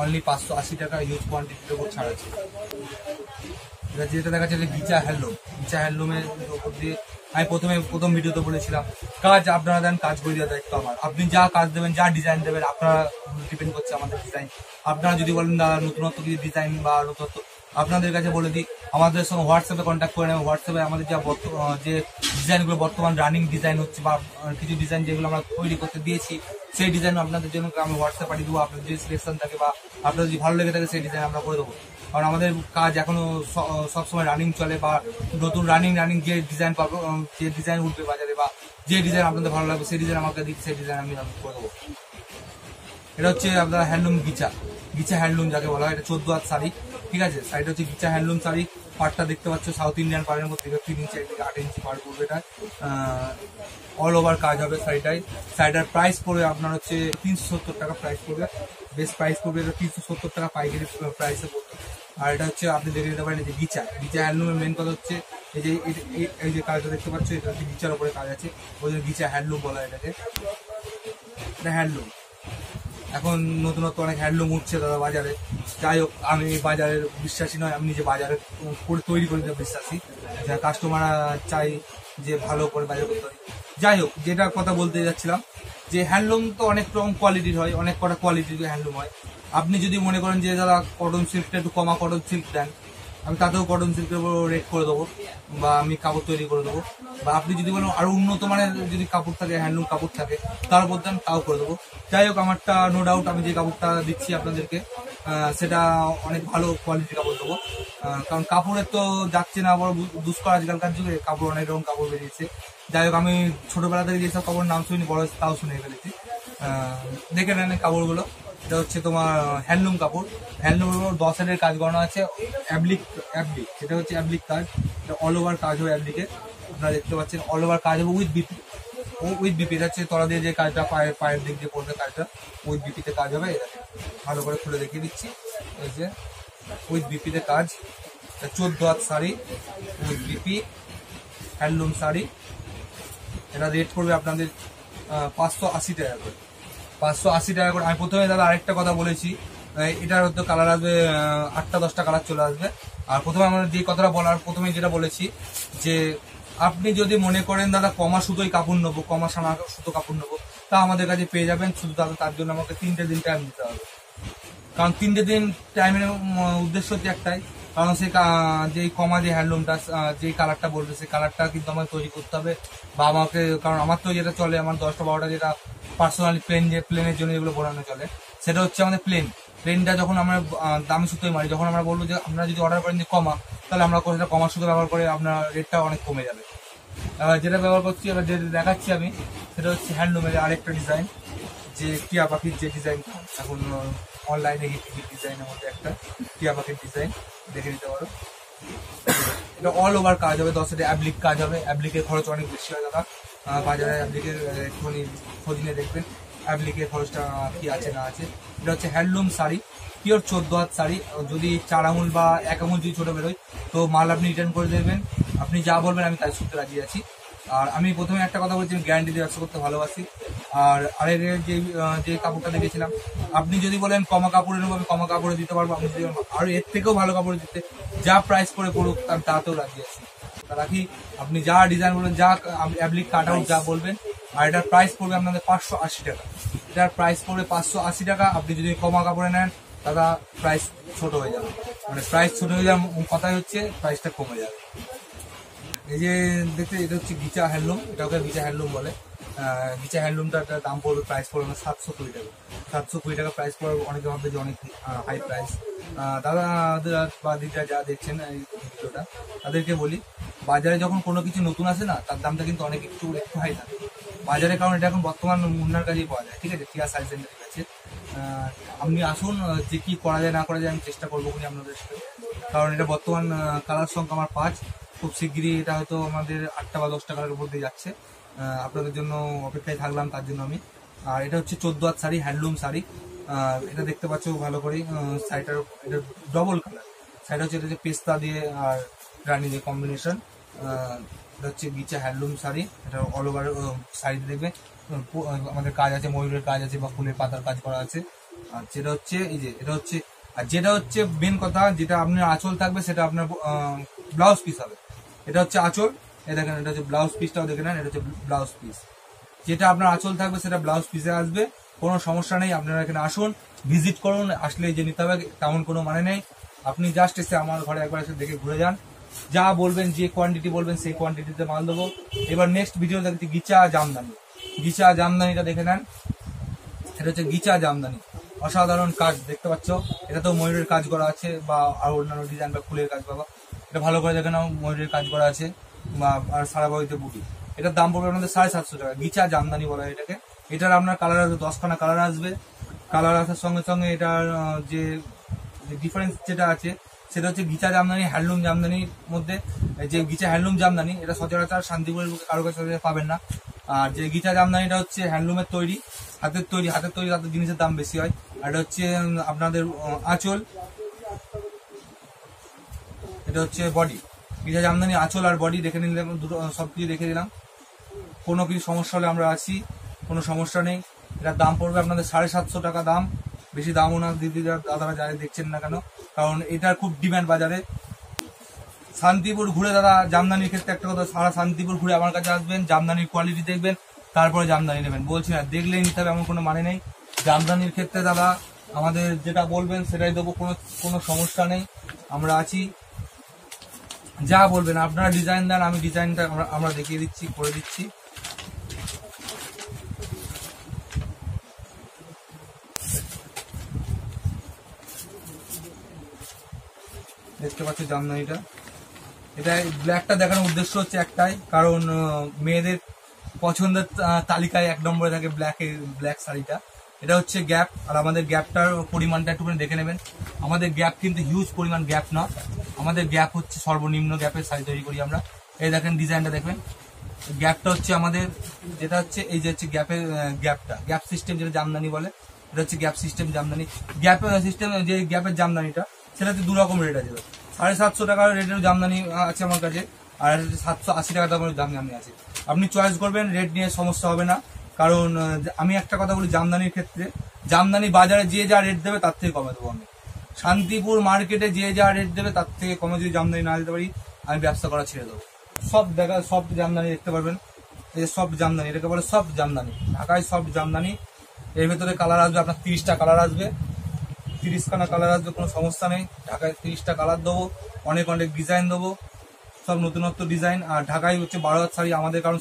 অনলি 580 টাকা, হিউজ কোয়ান্টিটির উপর ছাড় আছে। যেটা দেখা যাচ্ছে গিচা হ্যান্ডলুমের উপর দিয়ে আমি প্রথম ভিডিওতে বলেছিলাম কাজ আপনারা দেন, কাজ করে দেওয়ার দায়িত্ব আমার। আপনি যা কাজ দেবেন, যা ডিজাইন দেবেন, আপনারা ডিপেন্ড করছে আমাদের ডিজাইন। আপনারা যদি বলেন দাদা নতুনত্ব কিছু ডিজাইন বা নতুনত্ব, আপনাদের কাছে বলে দিই আমাদের সঙ্গে হোয়াটসঅ্যাপে কন্ট্যাক্ট করে নেবেন। হোয়াটসঅ্যাপে আমাদের যে ডিজাইনগুলো বর্তমান রানিং ডিজাইন হচ্ছে বা কিছু ডিজাইন যেগুলো আমরা তৈরি করতে দিয়েছি সেই ডিজাইন আপনাদের জন্য আমি হোয়াটসঅ্যাপ পাঠিয়ে দেবো। আপনার যে সিলেকশন থাকে বা আপনার যদি ভালো লেগে থাকে সেই ডিজাইন আমরা করে দেবো। কারণ আমাদের কাজ এখনো সবসময় রানিং চলে, বা নতুন রানিং যে ডিজাইন পাবো, যে ডিজাইন উঠবে বাজারে বা যে ডিজাইন আপনাদের ভালো লাগবে সেই ডিজাইন আমাকে দিচ্ছে, সেই ডিজাইন আমি করে দেবো। এটা হচ্ছে আপনার হ্যান্ডলুম গিচা হ্যান্ডলুম যাকে বলা হয়। এটা 14 হাত শাড়ি, ঠিক আছে। শাড়িটা হচ্ছে গিচা হ্যান্ডলুম শাড়ি। পাড়টা দেখতে পাচ্ছ সাউথ ইন্ডিয়ান পাড়ের মধ্যে 3 ইঞ্চি 8 ইঞ্চি পাড় পড়বে। এটা অল ওভার কাজ হবে শাড়িটার প্রাইস পড়বে আপনার হচ্ছে 370 টাকা প্রাইস পড়বে, বেস্ট প্রাইস পড়বে এটা 370 টাকা পাইকারি প্রাইসে পড়বে। আর এটা হচ্ছে আপনি দেখে নিতে পারেন যে গিচা হ্যান্ডলুমের মেন কথা হচ্ছে এই যে কাজটা দেখতে পাচ্ছ, এটা হচ্ছে গিচার উপরে কাজ আছে, ওই জন্য গিচা হ্যান্ডলুম বলা হয় এটাকে। এটা হ্যান্ডলুম, এখন নতুনত্ব অনেক হ্যান্ডলুম উঠছে দাদা বাজারে। যাই হোক, আমি বাজারের বিশ্বাসী নয়, আমি নিজে বাজারে তৈরি করে বিশ্বাসী, যা কাস্টমার চাই যে ভালো করে বাজার করতে হয়। যাই হোক, যেটা কথা বলতে যাচ্ছিলাম যে হ্যান্ডলুম তো অনেক রকম কোয়ালিটির হয়, অনেক কটা কোয়ালিটির হ্যান্ডলুম হয়। আপনি যদি মনে করেন যে দাদা কটন সিল্কটা একটু কমা কটন সিল্ক দেন, আমি তাতেও কটন সিল্কের উপর রেট করে দেবো, বা আমি কাপড় তৈরি করে দেবো। বা আপনি যদি বলেন আরো উন্নত মানের যদি কাপড় থাকে, হ্যান্ডলুম কাপড় থাকে, তার উপর দেন, তাও করে দেবো। যাই হোক, আমারটা নো ডাউট আমি যে কাপড়টা দিচ্ছি আপনাদেরকে সেটা অনেক ভালো কোয়ালিটির কাপড় দেবো। কারণ কাপড়ের তো যাচ্ছে না বড় দুষ্কর, আজকালকার যুগে কাপড় অনেক রকম কাপড় বেরিয়েছে। যাই হোক, আমি ছোটবেলা থেকে যেসব কাপড় নাম শুনি, বড় তাও শুনে ফেলেছি। দেখে নেন কাপড়গুলো। এটা হচ্ছে তোমার হ্যান্ডলুম কাপড়, হ্যান্ডলুমের উপর 10 হাতের কাজ করানো আছে, অ্যাপ্লিক সেটা হচ্ছে অ্যাপ্লিক কাজ, এটা অল ওভার কাজ হবে অ্যাপ্লিকে। আপনারা দেখতে পাচ্ছেন অল ওভার কাজ হবে উইথ বিপি। এটা হচ্ছে তলা দিয়ে যে কাজটা পায়ের দিক দিয়ে পড়বে কাজটা উইথ বিপিতে কাজ হবে। ভালো করে খুলে দেখিয়ে দিচ্ছি, এই যে উইথ বিপিতে কাজ। 14 হাত sari with BP handloom sari. এটা রেট করবে আপনাদের 580 টাকা করে, 580 টাকা করে। আমি প্রথমে দাদা আরেকটা কথা বলেছি, এটার হয়তো কালার আসবে 8টা 10টা কালার চলে আসবে। আর প্রথমে আমরা যে কথাটা প্রথমে যেটা বলেছি যে আপনি যদি মনে করেন দাদা কমা সুতোই কাপড় নেবো, কমা সানা সুতো কাপড় নেবো, তা আমাদের কাছে পেয়ে যাবেন। শুধু দাদা তার জন্য আমাকে 3টে দিন টাইম দিতে হবে। কারণ 3টে দিন টাইমের উদ্দেশ্য হচ্ছে একটাই, কারণ সে যে কমা যে হ্যান্ডলুমটা যে কালারটা বলবে সেই কালারটা কিন্তু আমাকে তৈরি করতে হবে। বা আমাকে, কারণ আমার তো যেটা চলে, আমার 10টা 12টা যেটা পার্সোনালি প্লেনের জন্য যেগুলো বোনানো চলে, সেটা হচ্ছে আমাদের প্লেনটা যখন আমরা দামি সুতোয় মারি, যখন আমরা বলবো যে আপনারা যদি অর্ডার করেন যে কমা, তাহলে আমরা সেটা কমা সুতো ব্যবহার করে আপনার রেটটা অনেক কমে যাবে। যেটা ব্যবহার করছি এবার যেটা দেখাচ্ছি আমি, সেটা হচ্ছে হ্যান্ডলুমের আরেকটা ডিজাইন, যে টিয়া পাখির যে ডিজাইন এখন অনলাইনে ডিজাইনের মধ্যে একটা টিয়া পাখির ডিজাইন দেখে নিতে পারো। এটা অল ওভার কাজ হবে, 10 হাতে অ্যাপ্লিক কাজ হবে। অ্যাপ্লিকের খরচ অনেক বেশি হয় দাদা বাজারে, অ্যাপ্লিকের একটুখানি খোঁজ নিয়ে দেখবেন অ্যাপ্লিকের খরচটা কি আছে না আছে। এটা হচ্ছে হ্যান্ডলুম শাড়ি, পিওর 14 হাত শাড়ি। যদি 4 আঙুল বা 1 আঙুল যদি ছোট বেরোয় তো মাল আপনি রিটার্ন করে দেবেন, আপনি যা বলবেন আমি তাই শুনতে রাজি আছি। আর আমি প্রথমে একটা কথা বলছি, আমি গ্যারান্টি দিয়ে ব্যবসা করতে ভালোবাসি। আর আরেক যে কাপড়টা দেখেছিলাম, আপনি যদি বলেন কমা কাপড়ে নেবো, আমি কমা কাপড়ে দিতে পারবো। আপনি যদি আর এর থেকেও ভালো কাপড়ে দিতে, যা প্রাইস করে করুক আমি তাতেও রাজি আছি। রাখি আপনি যা ডিজাইন বলবেন, যা অ্যাপ্লিক কাট আউট যা বলবেন। আর এটার প্রাইস পড়বে আপনাদের 580 টাকা। এটার প্রাইস পড়বে 580 টাকা। আপনি যদি কমা কাপড়ে নেন দাদা প্রাইস ছোট হয়ে যাবে, মানে প্রাইস ছোট হয়ে যাবে, কথাই হচ্ছে প্রাইসটা কমে যাবে। এই যে দেখতে, এটা হচ্ছে গিচা হ্যান্ডলুম, এটাকে গিচা হ্যান্ডলুম বলে। গিচা হ্যান্ডলুমটার দাম পড়বে, প্রাইস পড়বে 720 টাকা। 720 টাকা প্রাইস পড়বে। অনেকে ভাববে যে অনেক হাই প্রাইস। দাদা বা দিদিরা যা দেখছেন এই ভিডিওটা, তাদেরকে বলি, বাজারে যখন কোনো কিছু নতুন আসে না, তার দামটা কিন্তু অনেক একটু হাই থাকে বাজারে, কারণ এটা এখন বর্তমান মুন্নার কাজেই পাওয়া যায়। ঠিক আছে, টিয়া সাইজ সেন্টারের কাছে আপনি আসুন, যে কি করা যায় না করা যায় আমি চেষ্টা করবো আপনাদের সাথে। কারণ এটা বর্তমান কালার সংখ্যা আমার 5, খুব শিগগিরই এটা হয়তো আমাদের 8টা বা 10টা কালারের উপর দিয়ে যাচ্ছে। আপনাদের জন্য অপেক্ষায় থাকলাম তার জন্য আমি। আর এটা হচ্ছে 14 হাত শাড়ি, হ্যান্ডলুম শাড়ি। এটা দেখতে পাচ্ছ ভালো করে, শাড়িটার এটা ডবল কালার। শাড়িটা হচ্ছে, এটা হচ্ছে পেস্তা দিয়ে আর রানি দিয়ে কম্বিনেশন। এটা হচ্ছে গিচা হ্যান্ডলুম শাড়ি। এটা অল ওভার শাড়ি দেখবে আমাদের কাজ আছে, ময়ূরের কাজ আছে বা ফুলের পাতার কাজ করা আছে। আর যেটা হচ্ছে এই যে এটা হচ্ছে, আর যেটা হচ্ছে মেন কথা, যেটা আপনার আঁচল থাকবে সেটা আপনার ব্লাউজ পিস হবে। এটা হচ্ছে আঁচল, এই দেখেন, এটা হচ্ছে ব্লাউজ পিসটাও দেখে নেন, এটা হচ্ছে ব্লাউজ পিস। যেটা আপনার আঁচল থাকবে সেটা ব্লাউজ পিসে আসবে, কোনো সমস্যা নেই। আপনারা এখানে আসুন, ভিজিট করুন, আসলে যে নিতে হবে তেমন কোনো মানে নেই। আপনি জাস্ট এসে আমার ঘরে একবার এসে দেখে ঘুরে যান, যা বলবেন, যে কোয়ান্টিটি বলবেন সেই কোয়ান্টিটিতে মাল দেবো। এবার নেক্সট ভিডিও দেখছি গিচা জামদানি। গিচা জামদানিটা দেখে নেন, এটা হচ্ছে গিচা জামদানি, অসাধারণ কাজ দেখতে পাচ্ছ। এটা তো ময়ূরের কাজ করা আছে বা আর অন্যান্য ডিজাইন বা ফুলের কাজ বাবা, এটা ভালো করে দেখে নাও, ময়ূরের কাজ করা আছে বা আর সারা বাড়িতে বুটি। এটার দাম পড়বে আপনাদের 750 টাকা। গিচা জামদানি বলা হয় এটাকে। এটার আপনার কালার আসবে 10খানা কালার আসবে। কালার আসার সঙ্গে সঙ্গে এটার যে ডিফারেন্স যেটা আছে সেটা হচ্ছে গিচা জামদানি হ্যান্ডলুম জামদানির মধ্যে। যে গিচা হ্যান্ডলুম জামদানি এটা সচরাচর শান্তিপুরের কারো কাছে পাবেন না। আর যে গিচা জামদানিটা হচ্ছে হ্যান্ডলুমের তৈরি, হাতের তৈরি তাদের জিনিসের দাম বেশি হয়। আর এটা হচ্ছে আপনাদের আঁচল, এটা হচ্ছে বডি। গিচা জামদানি আঁচল আর বডি দেখে নিলাম, দুটো সবকিছু দেখে দিলাম। কোনো কিছু সমস্যা হলে আমরা আছি, কোনো সমস্যা নেই। এটার দাম পড়বে আপনাদের 750 টাকা দাম। বেশি দামও না দিদিরা দাদারা যারা দেখছেন না কেন, কারণ এটার খুব ডিমান্ড বাজারে। শান্তিপুর ঘুরে দাদা জামদানির ক্ষেত্রে একটা কথা, সারা শান্তিপুর ঘুরে আমার কাছে আসবেন, জামদানির কোয়ালিটি দেখবেন, তারপরে জামদানি নেবেন। বলছি না দেখলেই নিতে হবে এমন কোনো মানে নেই। জামদানির ক্ষেত্রে দাদা আমাদের যেটা বলবেন সেটাই দেবো, কোনো সমস্যা নেই, আমরা আছি। যা বলবেন আপনারা ডিজাইন দেন, আমি ডিজাইনটা আমরা দেখিয়ে দিচ্ছি, করে দিচ্ছি। দেখতে পাচ্ছি জামদানিটা, এটা ব্ল্যাকটা দেখানোর উদ্দেশ্য হচ্ছে একটাই, কারণ মেয়েদের পছন্দের তালিকায় 1 নম্বরে থাকে ব্ল্যাক শাড়িটা। এটা হচ্ছে গ্যাপ, আর আমাদের গ্যাপটার পরিমাণটা একটুখানি দেখে নেবেন। আমাদের গ্যাপ কিন্তু হিউজ পরিমাণ গ্যাপ না, আমাদের গ্যাপ হচ্ছে সর্বনিম্ন গ্যাপের শাড়ি তৈরি করি আমরা। এই দেখেন ডিজাইনটা দেখবেন, গ্যাপটা হচ্ছে আমাদের যেটা হচ্ছে এই যে হচ্ছে গ্যাপ সিস্টেম, যেটা জামদানি বলে, এটা হচ্ছে gap system Jamdani. Gap system যে গ্যাপের জামদানিটা, সেটাতে 2 রকম রেট আছে। 750 টাকার রেটের জামদানি আছে আমার কাছে, আর 780 টাকা দামের জামদানি আছে। আপনি চয়েস করবেন, রেট নিয়ে সমস্যা হবে না। কারণ আমি একটা কথা বলি, জামদানির ক্ষেত্রে জামদানি বাজারে যে যা রেট দেবে তার থেকে কমে দেবো আমি। শান্তিপুর মার্কেটে যে যা রেট দেবে তার থেকে কমে যদি জামদানি না দিতে পারি, আমি ব্যবসা করা ছেড়ে দেবো। সব জামদানি দেখতে পারবেন, এই সব জামদানি, এটাকে বলে সব জামদানি, ঢাকায় সব জামদানি। এর ভেতরে কালার আসবে আপনার 30টা কালার আসবে, 30খানা কালার আসবে, কোনো সমস্যা নেই। ঢাকায় 30টা কালার দেবো, অনেক ডিজাইন দেবো, সব নতুনত্ব ডিজাইন। আর ঢাকায় হচ্ছে 12 হাত শাড়ি আমাদের, কারণ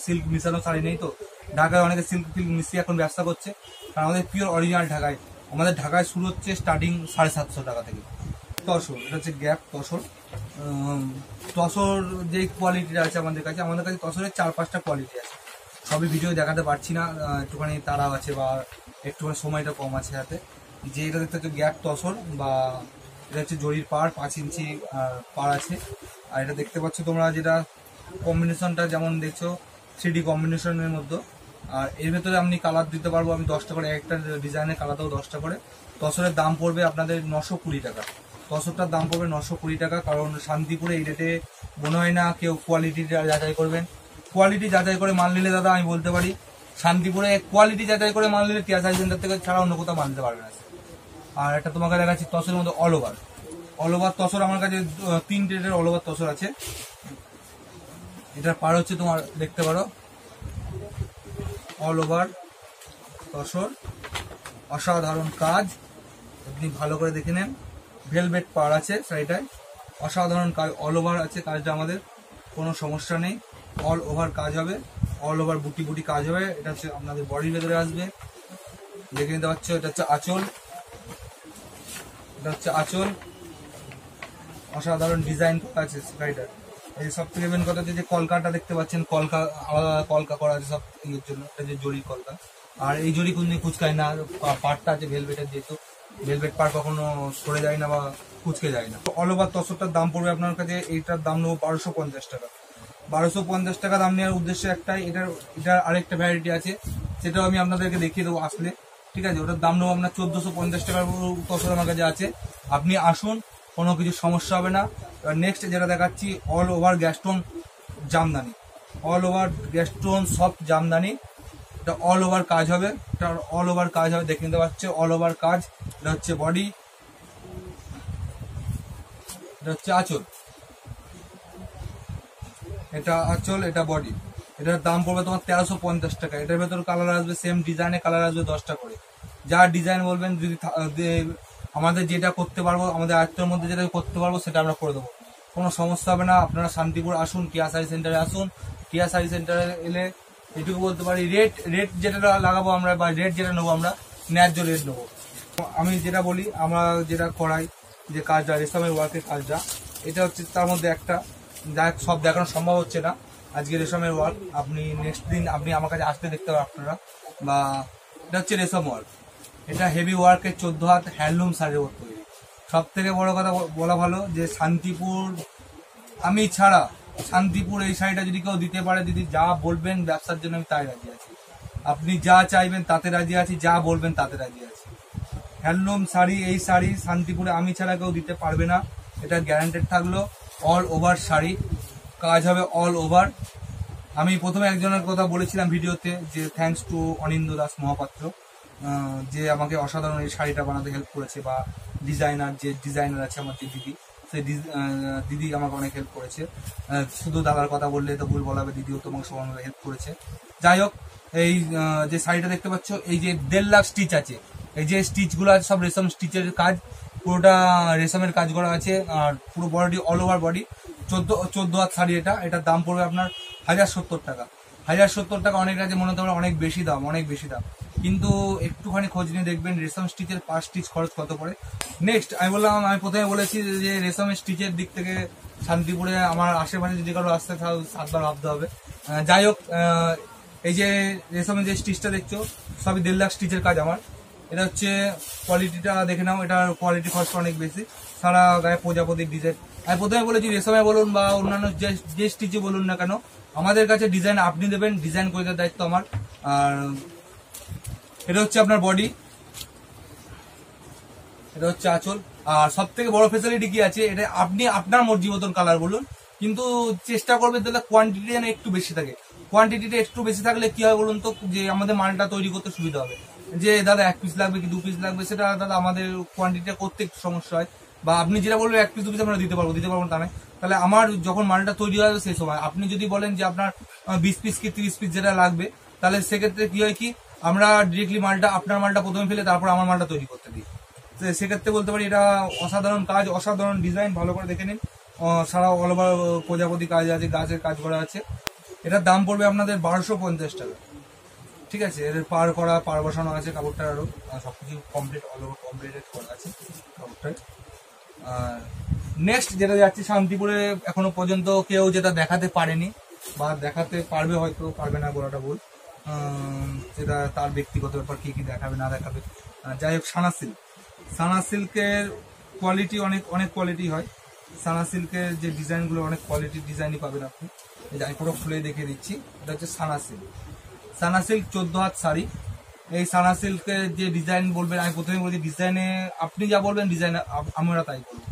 সিল্ক মিশানো শাড়ি নেই তো। ঢাকায় অনেকে সিল্ক মিশিয়ে এখন ব্যবসা করছে, কারণ আমাদের পিওর অরিজিনাল ঢাকায়। আমাদের ঢাকায় শুরু হচ্ছে স্টার্টিং 750 টাকা থেকে। তসর, এটা হচ্ছে গ্যাপ তসর। তসর যে কোয়ালিটিটা আছে আমাদের কাছে তসরের 4-5টা কোয়ালিটি আছে, সবই ভিডিও দেখাতে পারছি না, একটুখানি তাড়া আছে বা একটুখানি সময়টা কম আছে হাতে। যে এটা দেখতে হচ্ছে গ্যাপ তসর, বা এটা হচ্ছে জরির পাড়, 5 ইঞ্চি পাড় আছে। আর এটা দেখতে পাচ্ছ তোমরা, যেটা কম্বিনেশনটা যেমন দেখছো 3D কম্বিনেশনের মধ্যে। আর এর ভেতরে আপনি কালার দিতে পারবো আমি 10টা করে, একটা ডিজাইনের কালারটাও 10টা করে। তসরের দাম পড়বে আপনাদের 920 টাকা। তসরটার দাম পড়বে 920 টাকা, কারণ শান্তিপুরে এই রেটে মনে হয় না কেউ কোয়ালিটি যাচাই করবেন। কোয়ালিটি যাচাই করে মাল নিলে দাদা আমি বলতে পারি শান্তিপুরে কোয়ালিটি যাচাই করে মাল নিলে টিয়া সাইজ সেন্টার থেকে ছাড়া অন্য কোথাও মাল নিতে পারবে না। আর একটা তোমাকে দেখাচ্ছি তসরের মধ্যে অল ওভার তসর। আমার কাছে 3 রেটের অল ওভার তসর আছে। এটার পার হচ্ছে তোমার দেখতে পারো অল ওভার তসর, অসাধারণ কাজ, আপনি ভালো করে দেখে নেন। ভেলভেট পার আছে শাড়িটায়, অসাধারণ কাজ, অল ওভার আছে কাজটা, আমাদের কোনো সমস্যা নেই। অল ওভার কাজ হবে, অল ওভার বুটি বুটি কাজ হবে। এটা হচ্ছে আপনাদের বডির ভেতরে আসবে, দেখে নিতে পারছো। এটা হচ্ছে আঁচল, এটা হচ্ছে আঁচল, অসাধারণ ডিজাইন আছে শাড়িটার। এই সব থেকে মেন কথা হচ্ছে যে কলকাটা দেখতে পাচ্ছেন, কলকা আলাদা কলকা করা আছে সব ইয়ের জন্য, এটা যে জরির কলকা। আর এই জরি কোনদিন কুচকায় না, পাড়টা আছে ভেলভেটের, যেহেতু ভেলভেট পাড় কখনো সরে যায় না বা কুচকে যায় না। অল ওভার তসরটার দাম পড়বে আপনার কাছে, এইটার দাম নেবো 1250 টাকা। 1250 টাকা দাম নেওয়ার উদ্দেশ্য একটাই, এটার আরেকটা ভ্যারাইটি আছে, সেটাও আমি আপনাদেরকে দেখিয়ে দেবো আসলে, ঠিক আছে। ওটার দাম নেবো আপনার 1450 টাকার তসর আমার কাছে আছে। আপনি আসুন, কোনো কিছু সমস্যা হবে না। নেক্সট যেটা দেখাচ্ছি অল ওভার গ্যাস্টোন জামদানি, অল ওভার গ্যাস্টোন সফট জামদানি। এটা অল ওভার কাজ হবে, এটা অল ওভার কাজ হবে, দেখে নিতে পারছে অল ওভার কাজ। এটা হচ্ছে বডি, এটা হচ্ছে আঁচল, এটা আঁচল, এটা বডি। এটার দাম পড়বে তোমার 1350 টাকা। এটার ভেতর কালার আসবে, সেম ডিজাইনে কালার আসবে 10টা করে। যা ডিজাইন বলবেন, যদি আমাদের যেটা করতে পারবো, আমাদের আয়ত্তের মধ্যে যেটা করতে পারবো সেটা আমরা করে দেবো, কোনো সমস্যা হবে না। আপনারা শান্তিপুর আসুন, টিয়া শাড়ি সেন্টারে আসুন। টিয়া শাড়ি সেন্টারে এলে এটুকু বলতে পারি, রেট যেটা লাগাবো আমরা বা রেট যেটা নেবো আমরা, ন্যায্য রেট নেবো। আমি যেটা বলি, আমরা যেটা করাই যে কাজটা, রেশমের ওয়ার্কের কাজটা, এটা হচ্ছে তার মধ্যে একটা, যা সব দেখানো সম্ভব হচ্ছে না আজকে রেশমের ওয়ার্ক। আপনি নেক্সট দিন আপনি আমার কাছে আসতে দেখতে পাবেন আপনারা। বা এটা হচ্ছে রেশম ওয়ার্ক, এটা হেভি ওয়ার্কের 14 হাত হ্যান্ডলুম শাড়ির ওপর তৈরি। সব থেকে বড় কথা বলা ভালো যে শান্তিপুর, আমি ছাড়া শান্তিপুর এই শাড়িটা যদি কেউ দিতে পারে, যদি যা বলবেন ব্যবসার জন্য আমি তাই রাজি আছি। আপনি যা চাইবেন তাতে রাজি আছি, যা বলবেন তাতে রাজি আছি। হ্যান্ডলুম শাড়ি, এই শাড়ি শান্তিপুরে আমি ছাড়া কেউ দিতে পারবে না, এটা গ্যারান্টেড থাকলো। অল ওভার শাড়ি কাজ হবে, অল ওভার। আমি প্রথমে একজনের কথা বলেছিলাম ভিডিওতে যে থ্যাঙ্কস টু অনিন্দ্য দাস মহাপাত্র, যে আমাকে অসাধারণ এই শাড়িটা বানাতে হেল্প করেছে, বা ডিজাইনার আছে আমার যে দিদি, সেই দিদি আমাকে অনেক হেল্প করেছে। শুধু দাদার কথা বললে তো ভুল বলা হবে, দিদিও তোমাকে সমানভাবে হেল্প করেছে। যাই হোক, এই যে শাড়িটা দেখতে পাচ্ছ, এই যে 1.5 লাখ স্টিচ আছে, এই যে স্টিচগুলো আছে সব রেশম স্টিচের কাজ, পুরোটা রেশমের কাজ করা আছে। আর পুরো বডি অল ওভার বডি, 14 হাত শাড়ি। এটার দাম পড়বে আপনার 1070 টাকা। 1070 টাকা অনেক কাছে মনে হতে পারে অনেক বেশি দাম, অনেক বেশি দাম, কিন্তু একটুখানি খোঁজ নিয়ে দেখবেন রেশম স্টিচের পার স্টিচ খরচ কত পড়ে। নেক্সট আমি প্রথমে বলেছি যে রেশমের স্টিচের দিক থেকে শান্তিপুরে আমার আশেপাশে যদি কারো আসতে, তাহলে 7বার ভাবতে হবে। যাই হোক, এই যে রেশমের যে স্টিচটা দেখছো, সবই 1.5 লাখ স্টিচের কাজ আমার। এটা হচ্ছে কোয়ালিটিটা দেখে নাও, এটার কোয়ালিটি খরচটা অনেক বেশি। সারা গায়ে প্রজাপতির ডিজাইন। আমি প্রথমে বলেছি রেশমে বলুন বা অন্যান্য যে স্টিচে বলুন না কেন, আমাদের কাছে ডিজাইন আপনি দেবেন, ডিজাইন করে দেওয়ার দায়িত্ব আমার। আর এটা হচ্ছে আপনার বডি, এটা হচ্ছে আঁচল। আর সব থেকে বড় ফেসিলিটি কি আছে, এটা আপনি আপনার মর্জি মতন কালার বলুন, কিন্তু চেষ্টা করবেন তাহলে কোয়ান্টিটি যেন একটু বেশি থাকে। কোয়ান্টিটিটা একটু বেশি থাকলে কি হয় বলুন তো, যে আমাদের মালটা তৈরি করতে সুবিধা হবে। যে দাদা 1 পিস লাগবে কি 2 পিস লাগবে, সেটা দাদা আমাদের কোয়ান্টিটিটা করতে একটু সমস্যা হয়। বা আপনি যেটা বলবেন 1 পিস 2 পিস আমরা দিতে পারবো তা নয়। তাহলে আমার যখন মালটা তৈরি হবে সেই সময় আপনি যদি বলেন যে আপনার 20 পিস কি 30 পিস যেটা লাগবে, তাহলে সেক্ষেত্রে কি হয় কি, আমরা ডিরেক্টলি মালটা, আপনার মালটা প্রথমে ফেলে তারপর আমার মালটা তৈরি করতে দিই। সেক্ষেত্রে বলতে পারি এটা অসাধারণ কাজ, অসাধারণ ডিজাইন, ভালো করে দেখে নিন। সারা অল ওভার প্রজাপতি কাজ আছে, গাছের কাজ করা আছে। এটার দাম পড়বে আপনাদের 1250 টাকা। ঠিক আছে, এর পার বসানো আছে কাপড়টা, আরো সবকিছু কমপ্লিট, অল ওভার কমপ্লিটেড করা আছে কাপড়টায়। আর নেক্সট যেটা যাচ্ছি, শান্তিপুরে এখনো পর্যন্ত কেউ যেটা দেখাতে পারেনি বা দেখাতে পারবে, হয়তো পারবে না বলাটা ভুল, সেটা তার ব্যক্তিগত ব্যাপার, কি কি দেখাবে না দেখাবে। যাই হোক, সানা সিল্কের কোয়ালিটি অনেক কোয়ালিটি হয়। সানা সিল্কের যে ডিজাইনগুলো অনেক কোয়ালিটির ডিজাইনই পাবেন আপনি। আমি পুরো খুলে দেখিয়ে দিচ্ছি। এটা হচ্ছে সানা সিল্ক 14 হাত শাড়ি। এই সানা সিল্কের যে ডিজাইন বলবেন, আমি প্রথমে বলছি ডিজাইনে আপনি যা বলবেন ডিজাইন আমরা তাই করবো।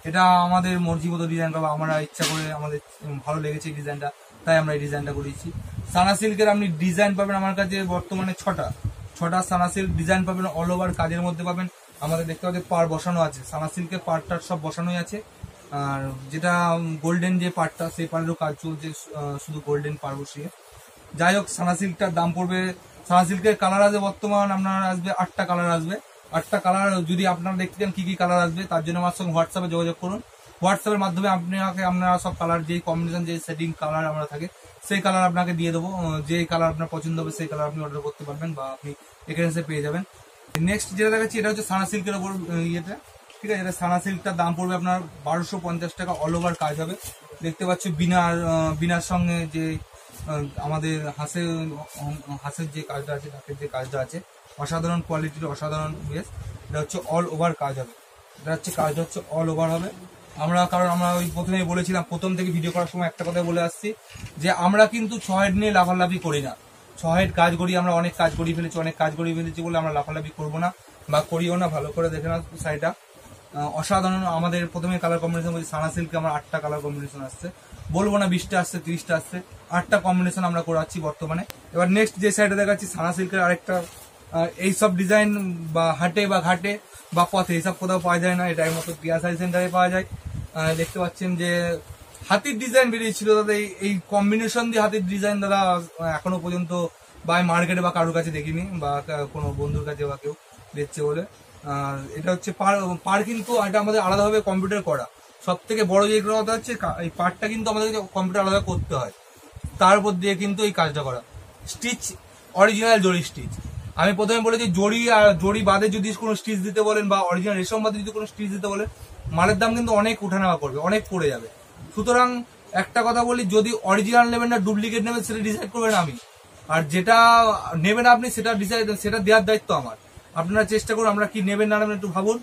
এটা আমাদের মর্জি মতো ডিজাইন পাবো, আমরা ইচ্ছা করে, আমাদের ভালো লেগেছে ডিজাইনটা তাই আমরা এই ডিজাইনটা করেছি। সানা সিল্কের আপনি ডিজাইন পাবেন আমার কাছে বর্তমানে ছটা সানা সিল্ক ডিজাইন পাবেন, অল ওভার কাজের মধ্যে পাবেন। আমাদের দেখতে পাচ্ছি পার বসানো আছে, সানা সিল্কের পার্টটার সব বসানোই আছে। আর যেটা গোল্ডেন যে পার্টটা সেই পার্টেরও কাজ চলছে, শুধু গোল্ডেন পার বসিয়ে। যাই হোক, সানা সিল্কটার দাম পড়বে, সানা সিল্কের কালার আসবে বর্তমান আপনার আসবে 8টা কালার আসবে। 8টা কালার যদি আপনারা দেখতে চান কি কি কালার আসবে, তার জন্য আমার সঙ্গে হোয়াটসঅ্যাপে যোগাযোগ করুন। হোয়াটসঅ্যাপের মাধ্যমে আপনারা সব কালার, যে কম্বিনেশন, যে সেটিং কালার আমরা থাকে সেই কালার আপনাকে দিয়ে দেবো। যে কালার আপনার পছন্দ হবে সেই কালার আপনি অর্ডার করতে পারবেন বা আপনি এখানে এসে পেয়ে যাবেন। নেক্সট যেটা দেখাচ্ছি এটা হচ্ছে সানা সিল্কের ওপর ইয়েটা, ঠিক আছে। এটা সানা সিল্কটার দাম পড়বে আপনার 1250 টাকা, অল ওভার কাজ হবে। দেখতে পাচ্ছি বিনার সঙ্গে যে আমাদের হাঁসের যে কাজটা আছে, ঢাকের যে কাজটা আছে, অসাধারণ কোয়ালিটির, অসাধারণ বেশ। এটা হচ্ছে অল ওভার কাজ হবে, এটা হচ্ছে কাজটা হচ্ছে অল ওভার হবে। কারণ আমরা ওই প্রথমেই বলেছিলাম, প্রথম থেকে ভিডিও করার সময় একটা কথা বলে আসছি যে আমরা কিন্তু 6 হেড নিয়ে লাফালাফি করি না। 6 হেড কাজ করি আমরা, অনেক কাজ করিয়ে ফেলেছি বলে আমরা লাফালাফি করবো না বা করিও না। ভালো করে দেখে না শাড়িটা, অসাধারণ। আমাদের প্রথমে কালার কম্বিনেশন বলছি, সানা সিল্কে আমার 8টা কালার কম্বিনেশন আসছে, বলবো না 20টা আসছে, 30টা আসছে, 8টা কম্বিনেশন আমরা করাচ্ছি বর্তমানে। এবার নেক্সট যে সাইডে দেখাচ্ছি সানা সিল্কের আরেকটা, এইসব ডিজাইন বা হাটে বা ঘাটে বা পথে এইসব কোথাও পাওয়া যায় না, এটার মতো টিয়া শাড়ি সেন্টারে পাওয়া যায়। দেখতে পাচ্ছেন যে হাতির ডিজাইন বেরিয়েছিল দাদা, এই কম্বিনেশন দিয়ে হাতির ডিজাইন দাদা এখনো পর্যন্ত বা মার্কেটে বা কারোর কাছে দেখিনি, বা কোনো বন্ধুর কাছে বা কেউ দেখছে বলে। এটা হচ্ছে পার কিন্তু এটা আমাদের আলাদাভাবে কম্পিউটার করা। সব থেকে বড় যে কথা হচ্ছে এই পার্টটা কিন্তু আমাদের কম্পিউটার আলাদা করতে হয়, তার উপর দিয়ে কিন্তু এই কাজটা করা। স্টিচ অরিজিনাল জরি স্টিচ। আমি প্রথমে বলেছি জড়ি বাদে যদি কোনো স্টিচ দিতে বলেন বা অরিজিনাল রেশম বাদে যদি কোনো স্টিচ দিতে বলেন, মালের দাম কিন্তু অনেক ওঠানামা করবে, অনেক পড়ে যাবে। সুতরাং একটা কথা বলি, যদি অরিজিনাল নেবেন না ডুপ্লিকেট নেবেন সেটা ডিসাইড করবেন আমি, আর যেটা নেবেন আপনি সেটা দেওয়ার দায়িত্ব আমার। আপনারা চেষ্টা করুন, আমরা কি নেবেন না নেবেন একটু ভাবুন,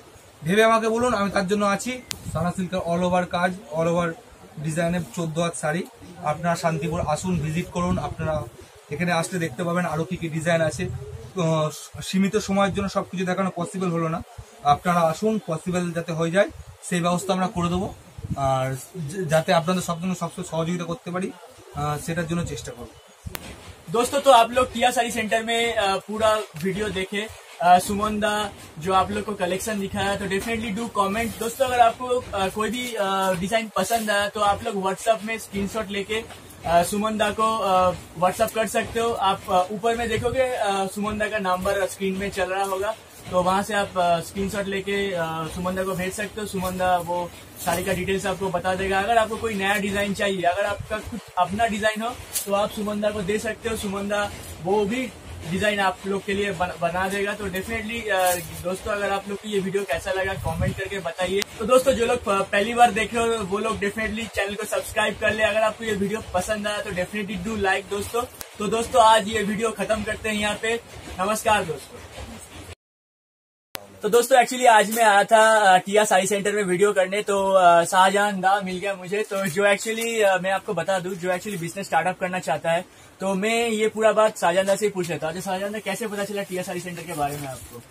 ভেবে আমাকে বলুন, আমি তার জন্য আছি। সানা সিল্কের অল ওভার কাজ, অল ওভার ডিজাইনের 14 হাত শাড়ি। আপনারা শান্তিপুর আসুন, ভিজিট করুন। আপনারা এখানে আসলে দেখতে পাবেন আরো কি কি ডিজাইন আছে। সীমিত সময়ের জন্য সবকিছু দেখানো পসিবল হলো না, আপনারা আসুন, পসিবল যাতে হয়ে যায় সেই ব্যবস্থা আমরা করে দেবো, আর যাতে আপনাদের সবসময় সহযোগিতা করতে পারি সেটার জন্য চেষ্টা করবো। दोस्तों, तो आप लोग टिया साड़ी सेंटर में पूरा वीडियो देखे। सुमन दा जो आप लोग को कलेक्शन दिखाया, तो डेफिनेटली डू कमेंट। दोस्तों, अगर आपको कोई भी डिजाइन पसंद आया तो आप लोग व्हाट्सएप में स्क्रीनशॉट लेके सुमन दा को व्हाट्सएप कर सकते हो। आप ऊपर में देखोगे सुमन दा का नंबर स्क्रीन में चल रहा होगा, तो वहां से आप स्क्रीनशॉट लेके सुमन दा को भेज सकते हो। सुमन दा वो साड़ी का डिटेल्स आपको बता देगा। अगर आपको कोई नया डिजाइन चाहिए, अगर आपका कुछ अपना डिजाइन हो तो आप सुमन दा को दे सकते हो। सुमन दा वो भी डिजाइन आप लोग के लिए बना देगा। तो डेफिनेटली दोस्तों, अगर आप लोग को ये वीडियो कैसा लगा कमेंट करके बताइए। तो दोस्तों, जो लोग पहली बार देख रहे हो वो लोग डेफिनेटली चैनल को सब्सक्राइब कर ले। अगर आपको ये वीडियो पसंद आया तो डेफिनेटली डू लाइक दोस्तों। तो दोस्तों, आज ये वीडियो खत्म करते हैं यहाँ पे। नमस्कार दोस्तों। तो दोस्तों, एक्चुअली आज मैं आया था टिया साड़ी सेंटर में वीडियो करने, तो शाहजहान दा मिल गया मुझे। तो जो एक्चुअली मैं आपको बता दूं, जो एक्चुअली बिजनेस स्टार्टअप करना चाहता है, तो मैं ये पूरा बात शाहजहान दा से ही पूछ लेता हूँ। अच्छा शाहजहान दा, कैसे पता चला टिया साड़ी सेंटर के बारे में आपको?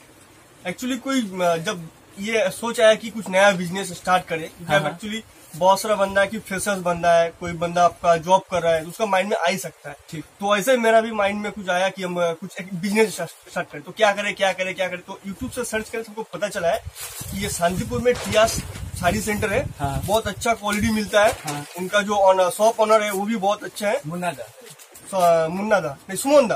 एक्चुअली कोई जब ये सोच आया कि कुछ नया बिजनेस स्टार्ट करे, जब एक्चुअली बहुत सारा बंदा है कि फ्रेशर्स बंदा है, कोई बंदा आपका जॉब कर रहा है, तो उसका माइंड में आ ही सकता है। ठीक, तो ऐसे मेरा भी माइंड में कुछ आया कि हम कुछ एक बिजनेस स्टार्ट करें। तो क्या करें। तो यूट्यूब से सर्च करें, सबको पता चला है कि ये शांतिपुर में टिया साड़ी सेंटर है। हाँ। बहुत अच्छा क्वालिटी मिलता है। हाँ। उनका जो शॉप ऑनर है वो भी बहुत अच्छा है, मुन्ना दा, सुमन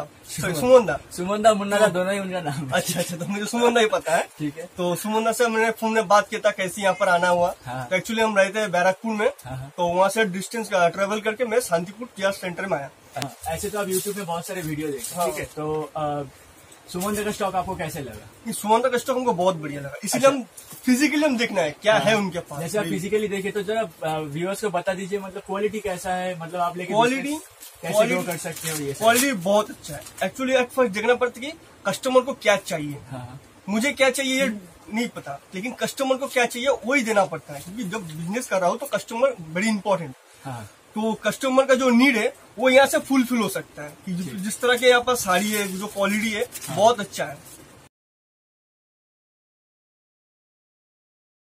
दा मुन्ना दा दोनों ही उनका नाम है। अच्छा, तो मुझे सुमन दा ही पता है। ठीक है। तो सुमन दा से मैंने फोन में बात किया था कैसे यहाँ पर आना हुआ। हाँ। तो एक्चुअली हम रहते हैं बैरकपुर में। हाँ। तो वहाँ से डिस्टेंस ट्रेवल करके मैं शांतिपुर टिया सेंटर में आया। ऐसे तो आप यूट्यूब में बहुत सारे वीडियो देखे, हाँ। ठीक है। तो सुमन दा का स्टॉक आपको कैसे लगा? कि सुमन दा का स्टॉक हमको बहुत बढ़िया लगा, इसीलिए हम फिजिकली हम देखना है क्या है उनके पास। जैसे आप फिजिकली देखे तो जरा व्यूअर्स को बता दीजिए, मतलब क्वालिटी कैसा है, मतलब आप लेके क्वालिटी कैसे ग्रो कर सकते हो? ये सब? क्वालिटी बहुत अच्छा है। एक्चुअली एट फर्स्ट देखना पड़ता है कि कस्टमर को क्या चाहिए। हाँ। मुझे क्या चाहिए ये नहीं पता, लेकिन कस्टमर को क्या चाहिए वही देना पड़ता है, क्योंकि जब बिजनेस कर रहा हो तो कस्टमर वेरी इंपॉर्टेंट। हाँ। तो कस्टमर का जो नीड है वो यहाँ से फुलफिल हो सकता है। कि जिस तरह के यहाँ पर साड़ी है, जो क्वालिटी है बहुत अच्छा है।